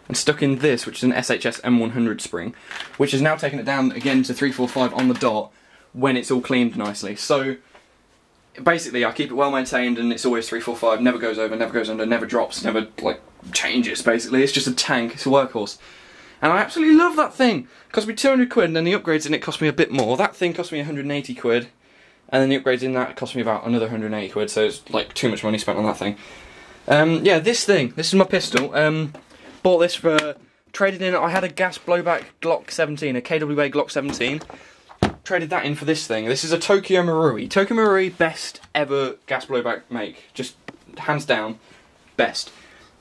and stuck in this, which is an SHS M100 spring, which has now taken it down again to 345 on the dot when it's all cleaned nicely. So basically I keep it well maintained, and it's always 345, never goes over, never goes under, never drops, never like changes basically. It's just a tank, it's a workhorse. And I absolutely love that thing. It cost me 200 quid, and then the upgrades in it cost me a bit more. That thing cost me 180 quid, and then the upgrades in that cost me about another 180 quid, so it's like too much money spent on that thing. Yeah, this is my pistol. Bought this for, traded in, I had a gas blowback Glock 17, a KWA Glock 17. Traded that in for this thing. This is a Tokyo Marui. Tokyo Marui, best ever gas blowback make. Just hands down, best.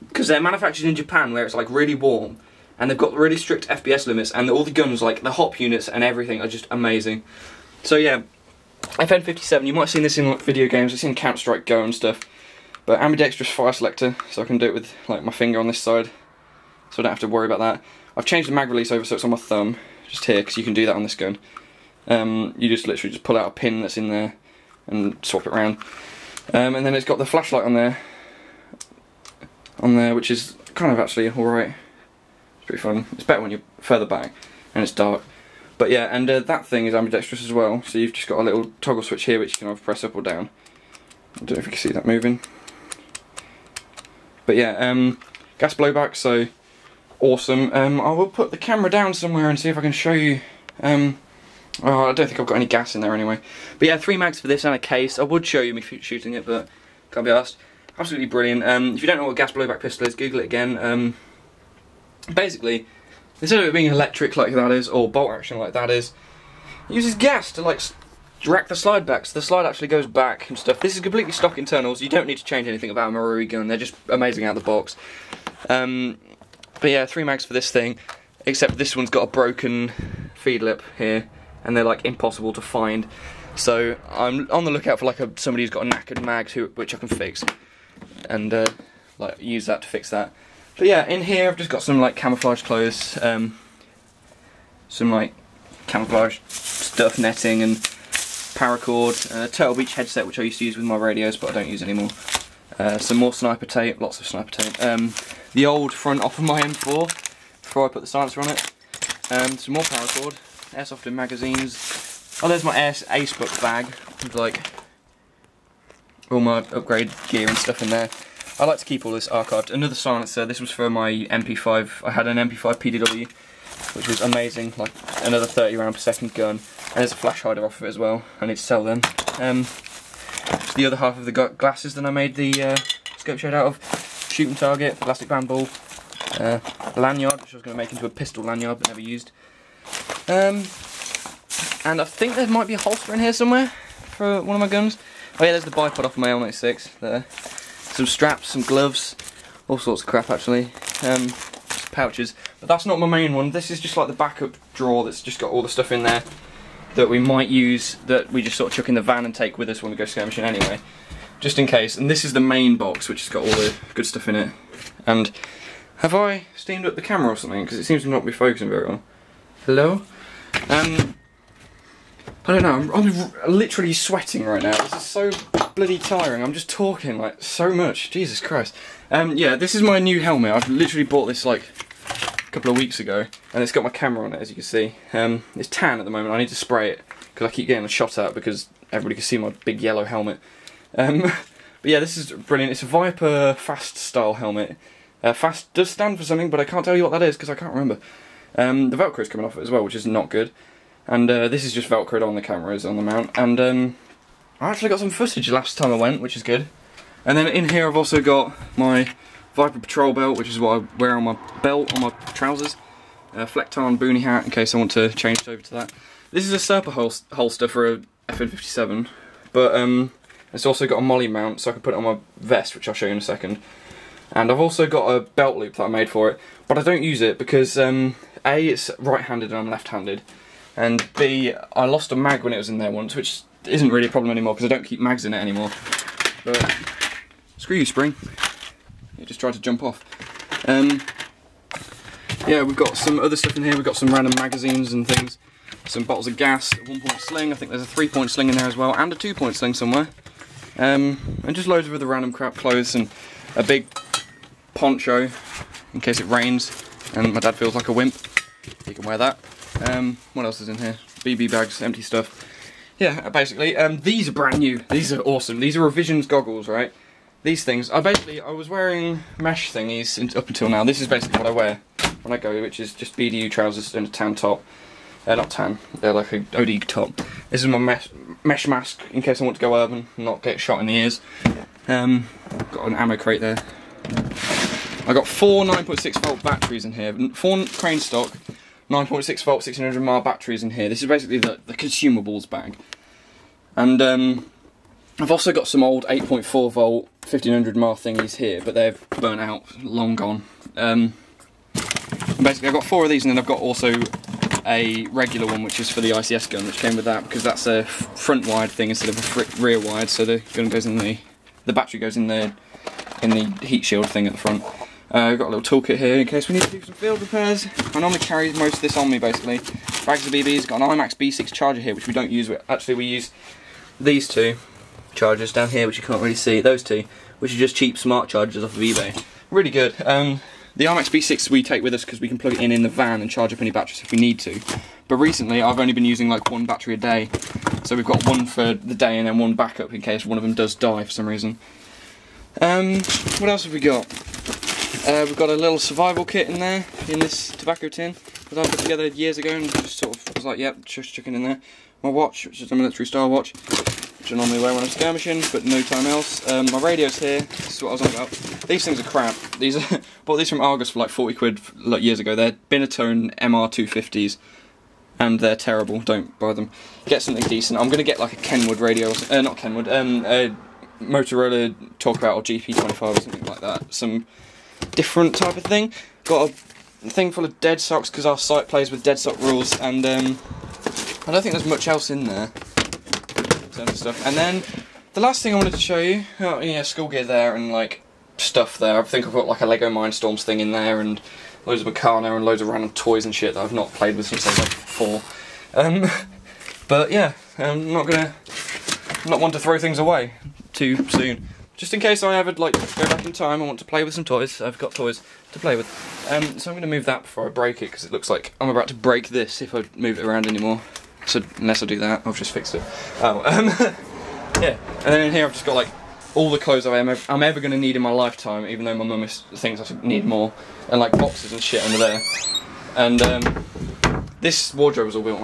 Because they're manufactured in Japan, where it's like really warm. And they've got really strict FPS limits, and all the guns, like the hop units and everything, are just amazing. So yeah, FN57, you might have seen this in like video games, I've seen Counter-Strike Go and stuff. But ambidextrous fire selector, so I can do it with like my finger on this side, so I don't have to worry about that. I've changed the mag release over so it's on my thumb, just here, because you can do that on this gun. You just literally just pull out a pin that's in there and swap it around. And then it's got the flashlight on there, which is kind of actually alright. Pretty fun. It's better when you're further back and it's dark. But yeah, and that thing is ambidextrous as well, so you've just got a little toggle switch here which you can either press up or down. I don't know if you can see that moving. But yeah, gas blowback, so awesome. I will put the camera down somewhere and see if I can show you. Oh, I don't think I've got any gas in there anyway. But yeah, 3 mags for this and a case. I would show you me shooting it, but can't be asked. Absolutely brilliant. If you don't know what a gas blowback pistol is, Google it again. Basically, instead of it being electric like that is, or bolt action like that is, it uses gas to like rack the slide back, so the slide actually goes back and stuff. This is completely stock internals, you don't need to change anything about a Marui gun, they're just amazing out of the box. But yeah, 3 mags for this thing, except this one's got a broken feed lip here, and they're like impossible to find. So I'm on the lookout for like somebody who's got a knackered mag which I can fix, and like use that to fix that. But yeah, in here I've just got some like camouflage clothes, some like camouflage stuff, netting and paracord, Turtle Beach headset which I used to use with my radios but I don't use anymore. Some more sniper tape, lots of sniper tape. The old front off of my M4 before I put the silencer on it. Some more paracord, Airsoft and magazines. Oh, there's my Ace book bag with like all my upgrade gear and stuff in there. I like to keep all this archived. Another silencer, this was for my MP5. I had an MP5 PDW, which was amazing, like another 30 round per second gun. And there's a flash hider off of it as well, I need to sell them. The other half of the glasses that I made the scope shade out of. Shooting target, plastic band ball, lanyard, which I was going to make into a pistol lanyard but never used. And I think there might be a holster in here somewhere for one of my guns. Oh yeah, there's the bipod off of my L96 there. Some straps, some gloves, all sorts of crap actually. Pouches, but that's not my main one. This is just like the backup drawer that's just got all the stuff in there that we might use, that we just sort of chuck in the van and take with us when we go skirmishing anyway, just in case. And this is the main box which has got all the good stuff in it. And have I steamed up the camera or something, because it seems to not be focusing very well. Hello? I don't know, I'm literally sweating right now. This is so bloody tiring. I'm just talking like so much. Jesus Christ. Yeah, this is my new helmet. I've literally bought this like a couple of weeks ago, and it's got my camera on it, as you can see. It's tan at the moment. I need to spray it because I keep getting a shot at because everybody can see my big yellow helmet. But yeah, this is brilliant. It's a Viper Fast style helmet. Fast does stand for something, but I can't tell you what that is because I can't remember. The Velcro is coming off it as well, which is not good. And this is just Velcroed on the cameras on the mount. And I actually got some footage last time I went, which is good. And then in here I've also got my Viper Patrol belt, which is what I wear on my belt, on my trousers. Flecton boonie hat, in case I want to change it over to that. This is a Serpa holster for a FN57, but it's also got a molly mount, so I can put it on my vest, which I'll show you in a second. And I've also got a belt loop that I made for it, but I don't use it because A, it's right-handed and I'm left-handed, and B, I lost a mag when it was in there once, which isn't really a problem anymore because I don't keep mags in it anymore. But screw you, spring. You just tried to jump off. Yeah, we've got some other stuff in here. We've got some random magazines and things. Some bottles of gas, a 1-point sling. I think there's a 3-point sling in there as well, and a 2-point sling somewhere. And just loads of other random crap, clothes, and a big poncho in case it rains and my dad feels like a wimp. He can wear that. What else is in here? BB bags, empty stuff. Yeah, basically, these are brand new. These are awesome. These are Revisions goggles, right? These things, I was wearing mesh thingies up until now. This is basically what I wear when I go, which is just BDU trousers and a tan top. Not tan, they're like a OD top. This is my mesh mask in case I want to go urban and not get shot in the ears. Got an ammo crate there. I got 4 9.6 volt batteries in here, 4 crane stock, 9.6 volt 1600 mAh batteries in here. This is basically the consumables bag. And I've also got some old 8.4 volt 1500 mAh thingies here, but they're burnt out, long gone. Basically I've got 4 of these, and then I've got also a regular one which is for the ICS gun, which came with that because that's a front wide thing instead of a rear wide, so the gun goes in the battery goes in the heat shield thing at the front. I've got a little toolkit here in case we need to do some field repairs. I normally carry most of this on me basically. Bags of BBs, got an IMAX B6 charger here which we don't use. Actually we use these 2 chargers down here which you can't really see, those 2, which are just cheap smart chargers off of eBay. Really good. The IMAX B6 we take with us because we can plug it in the van and charge up any batteries if we need to. But recently I've only been using like 1 battery a day. So we've got 1 for the day and then 1 backup in case one of them does die for some reason. What else have we got? We've got a little survival kit in there, in this tobacco tin that I put together years ago and just sort of was like, yep, just chucking in there. My watch, which is a military style watch. which I normally wear when I'm skirmishing, but no time else. My radio's here. This is what I was on about. These things are crap. These are bought these from Argos for like 40 quid like years ago. They're Binatone MR250s, and they're terrible. Don't buy them. Get something decent. I'm gonna get like a Kenwood radio, not Kenwood, a Motorola Talkabout or GP25 or something like that. Some different type of thing. Got a thing full of dead socks because our site plays with dead sock rules, and I don't think there's much else in there in terms of stuff. And then the last thing I wanted to show you, oh yeah, school gear there and like stuff there. I think I've got like a Lego Mindstorms thing in there and loads of Meccano and loads of random toys and shit that I've not played with since I was like 4. But yeah, I'm not one to throw things away too soon. Just in case I ever like go back in time and want to play with some toys, I've got toys to play with. So I'm going to move that before I break it, because it looks like I'm about to break this if I move it around anymore. So unless I do that, I've just fixed it. Oh, yeah. And then in here I've just got like all the clothes I'm ever going to need in my lifetime, even though my mum thinks I need more, and like boxes and shit under there. And this wardrobe was all built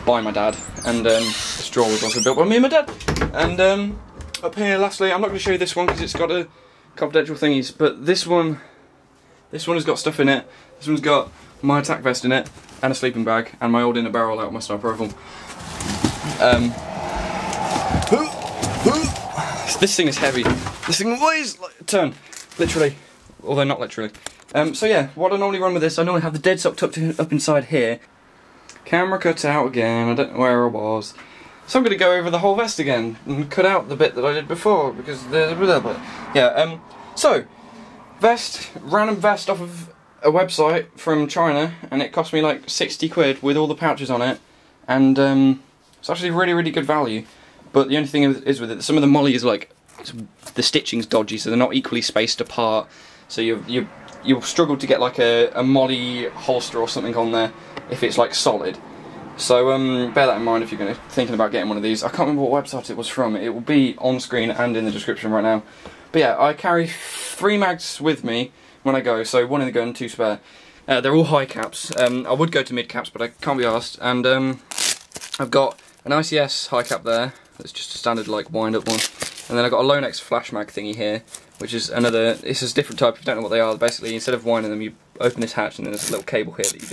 by my dad, and this drawer was also built by me and my dad. And up here, lastly, I'm not going to show you this one because it's got a confidential thingies, but this one has got stuff in it. This one's got my attack vest in it, and a sleeping bag, and my old inner barrel out of my sniper rifle. This thing is heavy. This thing weighs like a ton, literally, although not literally. So yeah, what I normally run with this, I normally have the dead sock tucked up inside here. Camera cut out again, I don't know where I was. So I'm going to go over the whole vest again and cut out the bit that I did before because there's a bit. Yeah. So vest, random vest off of a website from China, and it cost me like 60 quid with all the pouches on it, and it's actually really, really good value. But the only thing is with it, some of the molly is like the stitching's dodgy, so they're not equally spaced apart. So you'll struggle to get like a molly holster or something on there if it's like solid. So bear that in mind if you're thinking about getting one of these. I can't remember what website it was from. It will be on screen and in the description right now. But yeah, I carry 3 mags with me when I go, so 1 in the gun, 2 spare. They're all high caps. I would go to mid caps, but I can't be arsed. And I've got an ICS high cap there. That's just a standard like wind up one. And then I've got a Lonex flash mag thingy here, which is another. This is a different type. If you don't know what they are, basically instead of winding them, you open this hatch and then there's a little cable here that you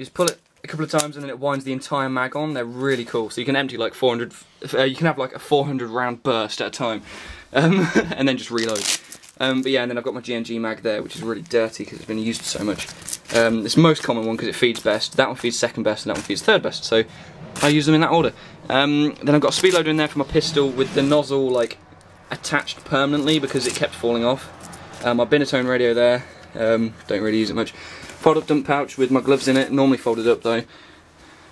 just pull it a couple of times and then it winds the entire mag on. They're really cool. So you can empty like 400. You can have like a 400 round burst at a time, and then just reload. But yeah, and then I've got my GNG mag there, which is really dirty because it's been used so much. It's the most common one because it feeds best. That one feeds second best, and that one feeds third best. So I use them in that order. Then I've got a speed loader in there for my pistol with the nozzle like attached permanently because it kept falling off. My Binatone radio there. Don't really use it much. Fold up dump pouch with my gloves in it, normally folded up though.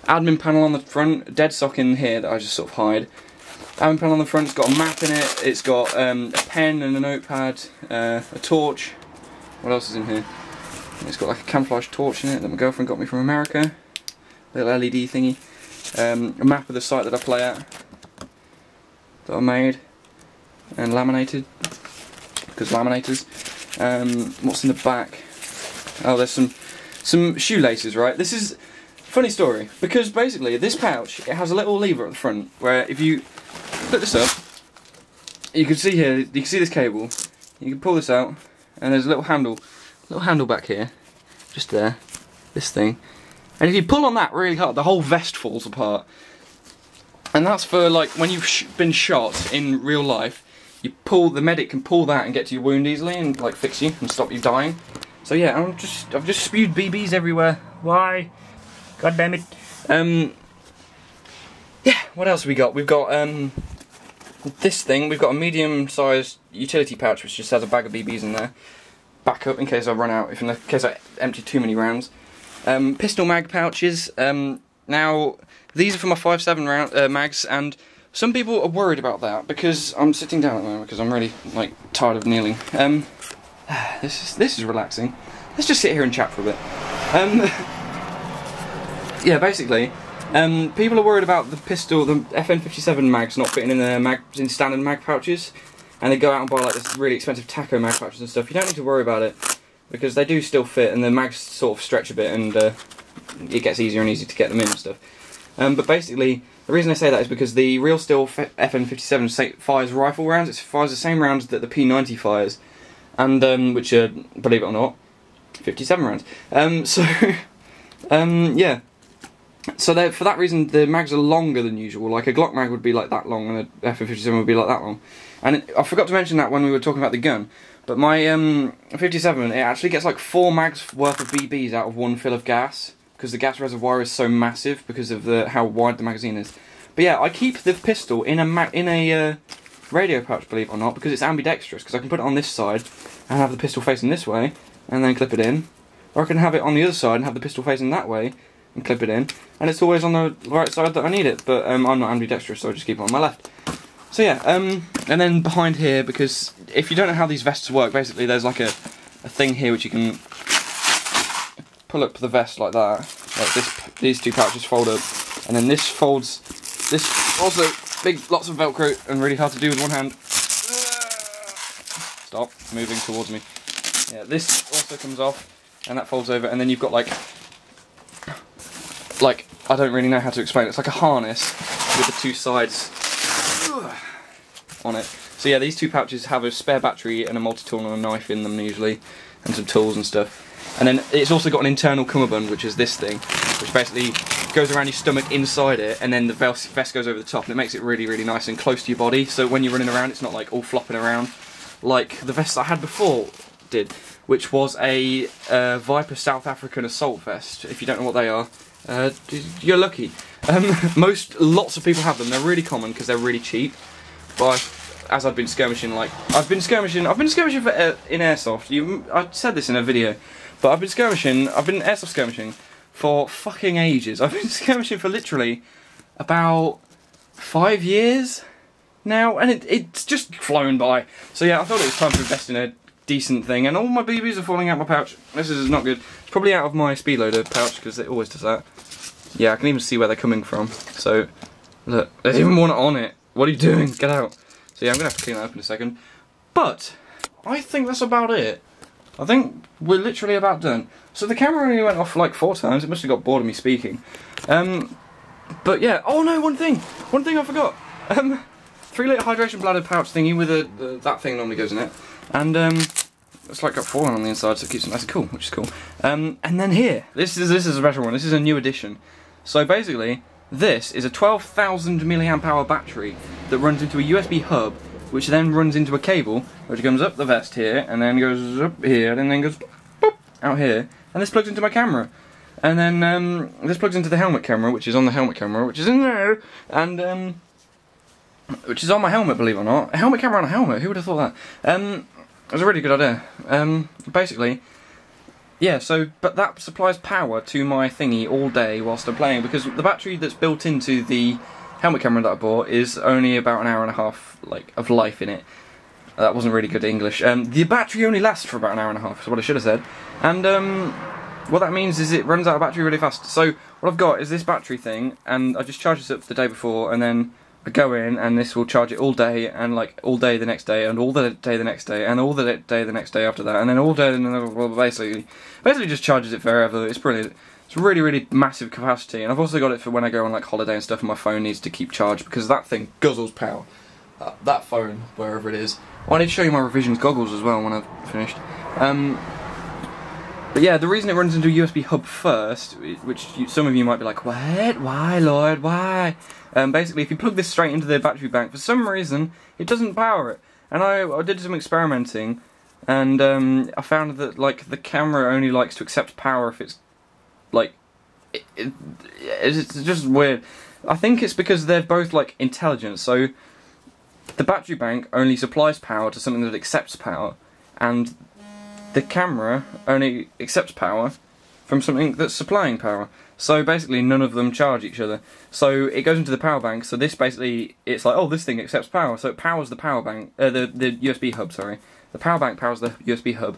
Admin panel on the front, dead sock in here that I just sort of hide. Admin panel on the front, it's got a map in it, it's got a pen and a notepad, a torch. What else is in here? It's got like a camouflage torch in it that my girlfriend got me from America. Little LED thingy. A map of the site that I play at, that I made and laminated, because laminators. What's in the back? Oh, there's some shoelaces, right? This is a funny story, because basically this pouch, it has a little lever at the front, where if you put this up, you can see here, you can see this cable, you can pull this out, and there's a little handle back here, just there, this thing. And if you pull on that really hard, the whole vest falls apart. And that's for like when you've been shot in real life. You pull, the medic can pull that and get to your wound easily and like fix you and stop you dying. So yeah, I've just spewed BBs everywhere. Why? God damn it. Yeah, what else have we got? We've got this thing. We've got a medium-sized utility pouch which just has a bag of BBs in there. Backup in case I run out, in case I empty too many rounds. Pistol mag pouches. Now these are for my 5.7 round mags, and some people are worried about that because I'm sitting down at the moment because I'm really like tired of kneeling. This is relaxing. Let's just sit here and chat for a bit. Yeah, basically, people are worried about the pistol, the FN57 mags not fitting in their standard mag pouches, and they go out and buy like this really expensive taco mag pouches and stuff. You don't need to worry about it because they do still fit, and the mags sort of stretch a bit, and it gets easier and easier to get them in and stuff. But basically, the reason I say that is because the real steel FN57 fires rifle rounds. It fires the same rounds that the P90 fires, and which are, believe it or not, 57 rounds. Yeah. So for that reason, the mags are longer than usual. Like a Glock mag would be like that long, and a FN57 would be like that long. And I forgot to mention that when we were talking about the gun. But my 57, it actually gets like 4 mags worth of BBs out of 1 fill of gas, because the gas reservoir is so massive because of how wide the magazine is. But yeah, I keep the pistol in a radio pouch, believe it or not, because it's ambidextrous. Because I can put it on this side and have the pistol facing this way, and then clip it in, or I can have it on the other side and have the pistol facing that way and clip it in, and it's always on the right side that I need it. But I'm not ambidextrous, so I just keep it on my left. So yeah, and then behind here, because if you don't know how these vests work, basically there's like a thing here which you can pull up the vest like that, like this. These 2 pouches fold up, and then this folds. This also lots of Velcro and really hard to do with one hand. Stop moving towards me. Yeah, this also comes off, and that folds over, and then you've got like I don't really know how to explain it. It's like a harness with the 2 sides on it. So yeah, these 2 pouches have a spare battery and a multi-tool and a knife in them usually, and some tools and stuff. And then it's also got an internal cummerbund, which is this thing, which basically goes around your stomach inside it, and then the vest goes over the top, and it makes it really, really nice and close to your body, so when you're running around it's not like all flopping around like the vest I had before did, which was a Viper South African assault vest. If you don't know what they are, you're lucky. Lots of people have them. They're really common because they're really cheap. But as I've been skirmishing, I've been skirmishing for in Airsoft. I said this in a video, but I've been Airsoft skirmishing for fucking ages. I've been skirmishing for literally about 5 years now, and it's just flown by. So yeah, I thought it was time to invest in a decent thing, and all my BBs are falling out my pouch. This is not good. It's probably out of my speedloader pouch, because it always does that. Yeah, I can even see where they're coming from. So, look, there's even one on it. What are you doing? Get out. So yeah, I'm going to have to clean that up in a second. But, I think that's about it. I think we're literally about done. So the camera only went off like 4 times. It must have got bored of me speaking. But yeah, oh no, one thing I forgot. 3-litre hydration bladder pouch thingy with that thing normally goes in it. And it's like got 4 on the inside, so it keeps it nice and cool, which is cool. And then here, this is a special one. This is a new addition. So basically, this is a 12,000 milliamp hour battery that runs into a USB hub, which then runs into a cable, which comes up the vest here, and then goes up here, and then goes boop, out here, and this plugs into my camera. And then this plugs into the helmet camera, which is on the helmet camera, which is in there, and which is on my helmet, believe it or not. A helmet camera on a helmet, who would have thought that? It was a really good idea. Basically, yeah, but that supplies power to my thingy all day whilst I'm playing, because the battery that's built into the helmet camera that I bought is only about an hour and a half of life in it. That wasn't really good English. The battery only lasts for about an hour and a half, is what I should have said. And what that means is it runs out of battery really fast. So what I've got is this battery thing, and I just charge this up the day before, and then I go in, and this will charge it all day, and all day the next day, and all the day the next day, and all the day the next day after that, and then all day, well, basically just charges it forever. It's brilliant. It's really, really massive capacity, and I've also got it for when I go on holiday and stuff, and my phone needs to keep charged, because that thing guzzles power. That phone, wherever it is. Oh, I need to show you my revisions goggles as well when I've finished. But yeah, the reason it runs into a USB hub first, which some of you might be like, what? Why, Lord? Why? Basically, if you plug this straight into the battery bank, for some reason, it doesn't power it. And I did some experimenting, and I found that the camera only likes to accept power if it's it's just weird. I think it's because they're both intelligent. So the battery bank only supplies power to something that accepts power, and the camera only accepts power from something that's supplying power. So basically none of them charge each other. So it goes into the power bank, so this basically, it's like, oh, this thing accepts power, so it powers the power bank, the USB hub, sorry. The power bank powers the USB hub,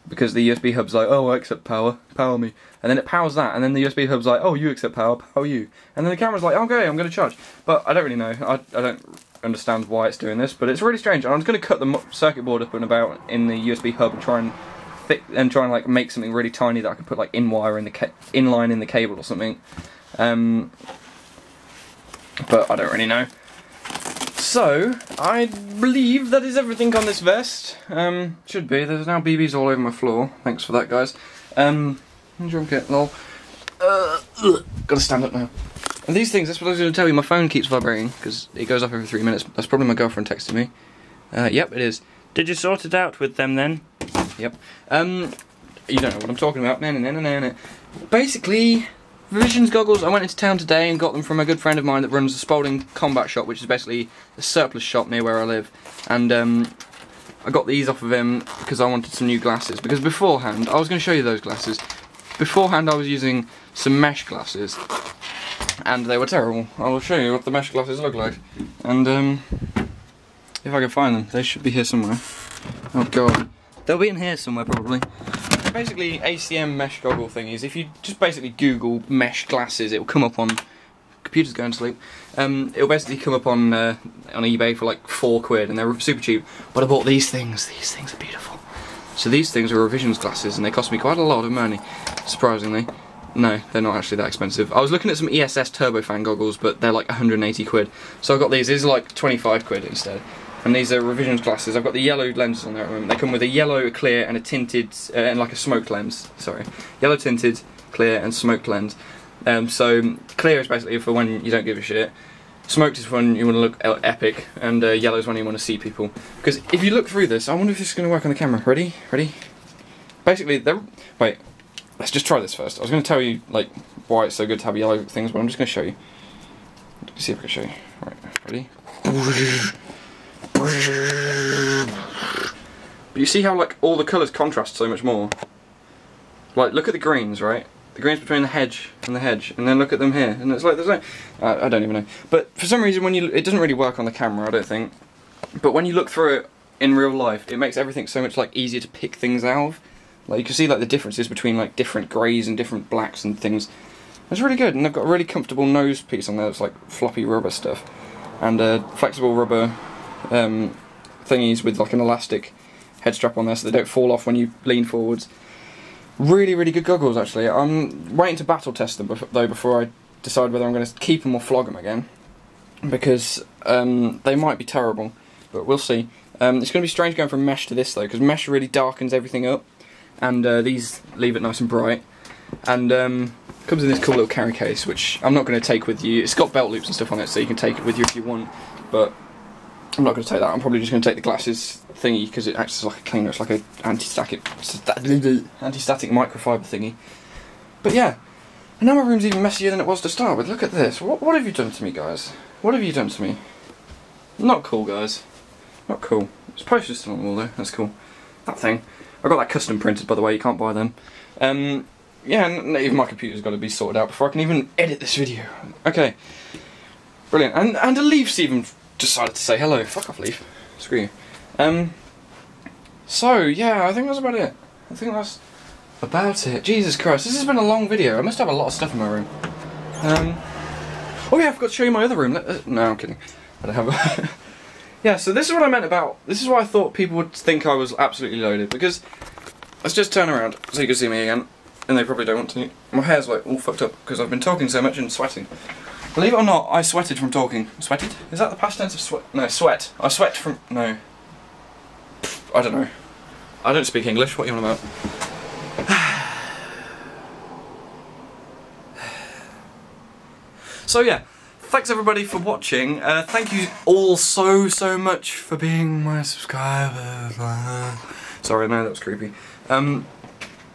because the USB hub's like, oh, I accept power, power me. And then it powers that, and then the USB hub's like, oh, you accept power, power you. And then the camera's like, okay, I'm going to charge. But I don't really know, I don't understand why it's doing this, but it's really strange. And I'm just going to cut the circuit board up and about in the USB hub and try and make something really tiny that I can put in wire in the inline in the cable or something. but I don't really know. So, I believe that is everything on this vest. Should be. There's now BBs all over my floor. Thanks for that, guys. Drunk it, lol. Gotta stand up now. And these things, that's what I was going to tell you, my phone keeps vibrating, because it goes off every 3 minutes. That's probably my girlfriend texting me. Yep, it is. Did you sort it out with them then? Yep. You don't know what I'm talking about. No. Basically, Revisions goggles, I went into town today and got them from a good friend of mine that runs the Spalding Combat Shop, which is basically a surplus shop near where I live. And I got these off of him because I wanted some new glasses. Because beforehand, I was going to show you those glasses. Beforehand I was using some mesh glasses. And they were terrible. I will show you what the mesh glasses look like. And if I can find them, they should be here somewhere. Oh god. They'll be in here somewhere probably. Basically, ACM mesh goggle thingies. If you just basically Google mesh glasses, it will come up on... Computer's going to sleep. It'll basically come up on eBay for like £4, and they're super cheap. But I bought these things. These things are beautiful. So these things are Revisions glasses, and they cost me quite a lot of money, surprisingly. No, they're not actually that expensive. I was looking at some ESS turbofan goggles, but they're like £180. So I got these. These are like £25 instead. And these are Revisions glasses. I've got the yellow lenses on there at the moment. They come with a yellow, a clear, and a tinted, and like a smoked lens. Sorry. Yellow tinted, clear, and smoked lens. So clear is basically for when you don't give a shit. Smoked is when you want to look epic, and yellow is when you want to see people. Because if you look through this, I wonder if this is going to work on the camera. Ready? Ready? Basically, they're... Wait. Let's just try this first. I was going to tell you like why it's so good to have yellow things, but I'm just going to show you. Let's see if I can show you. Right. Ready? But you see how like all the colours contrast so much more? Like look at the greens, right? The greens between the hedge and the hedge, and then look at them here, and it's like there's no... I don't even know. But for some reason it doesn't really work on the camera, I don't think. But when you look through it in real life, it makes everything so much like easier to pick things out of. Like you can see like the differences between like different greys and different blacks and things. It's really good, and they've got a really comfortable nose piece on there that's like floppy rubber stuff. And flexible rubber thingies with like an elastic head strap on there so they don't fall off when you lean forwards. Really, really good goggles actually. I'm waiting to battle test them though before I decide whether I'm going to keep them or flog them again. Because they might be terrible, but we'll see. It's going to be strange going from mesh to this though, because mesh really darkens everything up. And these leave it nice and bright. And comes in this cool little carry case, which I'm not going to take with you. It's got belt loops and stuff on it, so you can take it with you if you want. But I'm not going to take that. I'm probably just going to take the glasses thingy because it acts as like a cleaner. It's like an anti-static microfiber thingy. But yeah, and now my room's even messier than it was to start with. Look at this. What have you done to me, guys? What have you done to me? Not cool, guys. Not cool. There's posters still on the wall though. That's cool. That thing. I got that custom printed, by the way. You can't buy them. Yeah, and even my computer's got to be sorted out before I can even edit this video. Okay, brilliant. And a Leaf's even decided to say hello. Fuck off, Leaf. Screw you. So yeah, I think that's about it. I think that's about it. Jesus Christ, this has been a long video. I must have a lot of stuff in my room. Oh yeah, I forgot to show you my other room. No, I'm kidding. I don't have a... Yeah, so this is what I meant about... This is why I thought people would think I was absolutely loaded, because... Let's just turn around so you can see me again. And they probably don't want to. My hair's like all fucked up because I've been talking so much and sweating. Believe it or not, I sweated from talking. Sweated? Is that the past tense of sweat? No, sweat. I sweat from... No. I don't know. I don't speak English. What are you on about? So yeah, thanks everybody for watching. Thank you all so much for being my subscribers. Sorry, no, that was creepy.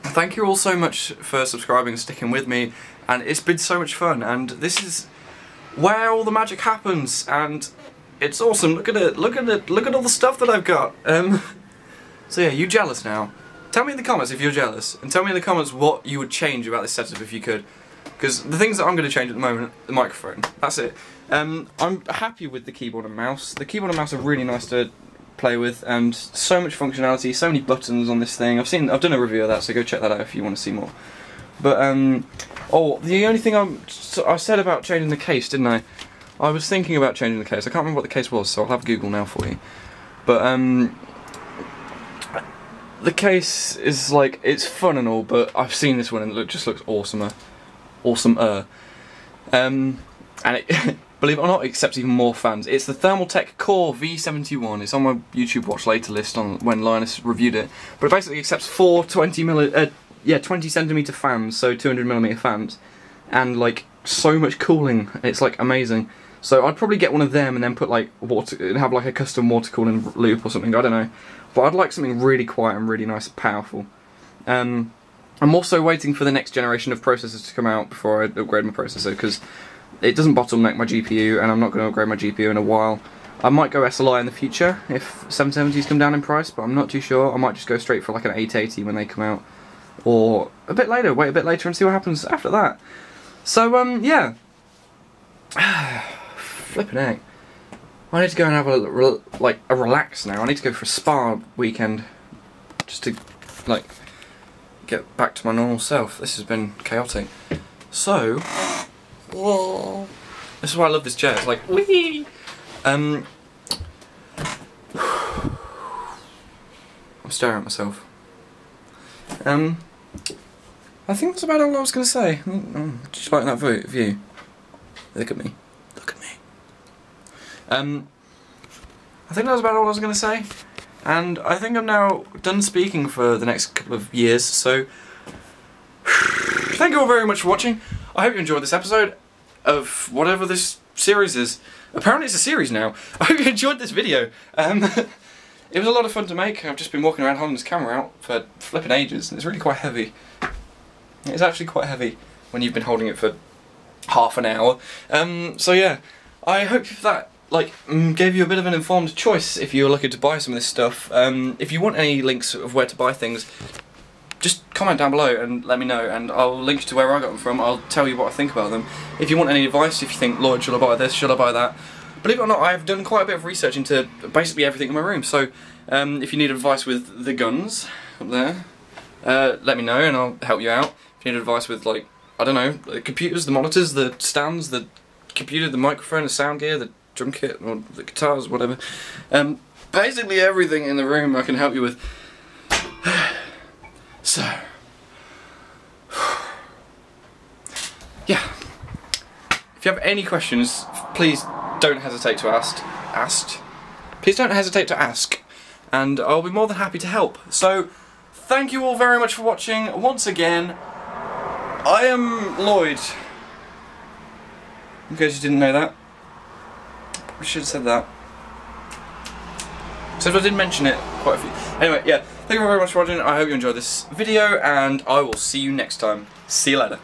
Thank you all so much for subscribing and sticking with me, and it's been so much fun, and this is where all the magic happens, and it's awesome. Look at it, look at it, look at all the stuff that I've got. So yeah, you jealous now? Tell me in the comments if you're jealous, and tell me in the comments what you would change about this setup if you could. Because the things that I'm going to change at the moment, the microphone, that's it. I'm happy with the keyboard and mouse. The keyboard and mouse are really nice to play with, and so much functionality, so many buttons on this thing. I've done a review of that, so go check that out if you want to see more. But oh, the only thing I said about changing the case, didn't I? I was thinking about changing the case. I can't remember what the case was, so I'll have Google now for you. But the case is like, it's fun and all, but I've seen this one and it just looks awesomer. And believe it or not, it accepts even more fans. It's the Thermaltake Core V71. It's on my YouTube watch later list on when Linus reviewed it. But it basically accepts 4 20 centimeter fans, so 200mm fans, and like so much cooling. It's like amazing. So I'd probably get one of them and then put like have like a custom water cooling loop or something. I don't know, but I'd like something really quiet and really nice and powerful. I'm also waiting for the next generation of processors to come out before I upgrade my processor, because it doesn't bottleneck my GPU, and I'm not going to upgrade my GPU in a while. I might go SLI in the future if 770s come down in price, but I'm not too sure. I might just go straight for like an 880 when they come out, or a bit later, wait a bit later and see what happens after that. So, yeah. Flipping heck. I need to go and have a relax now. I need to go for a spa weekend, just to, like, get back to my normal self. This has been chaotic. So, this is why I love this chair. It's like, whee! I'm staring at myself. I think that's about all I was going to say. Did you like that view? Look at me. Look at me. I think that was about all I was going to say. And I think I'm now done speaking for the next couple of years, so thank you all very much for watching. I hope you enjoyed this episode of whatever this series is. Apparently it's a series now. I hope you enjoyed this video. It was a lot of fun to make. I've just been walking around holding this camera out for flipping ages, and it's really quite heavy. It's actually quite heavy when you've been holding it for half an hour. So yeah, I hope that gave you a bit of an informed choice if you're looking to buy some of this stuff. If you want any links of where to buy things, just comment down below and let me know, and I'll link to where I got them from. I'll tell you what I think about them. If you want any advice, if you think, Lloyd, should I buy this, should I buy that? Believe it or not, I've done quite a bit of research into basically everything in my room, so if you need advice with the guns up there, let me know and I'll help you out. If you need advice with, like, I don't know, the computers, the monitors, the stands, the computer, the microphone, the sound gear, the drum kit, or the guitars, whatever. Basically everything in the room I can help you with. So, yeah. If you have any questions, please don't hesitate to ask. Please don't hesitate to ask, and I'll be more than happy to help. So, thank you all very much for watching. Once again, I am Lloyd. In case you didn't know that. I should have said that. Except I did mention it quite a few. Anyway, yeah, thank you very much for watching. I hope you enjoyed this video, and I will see you next time. See you later.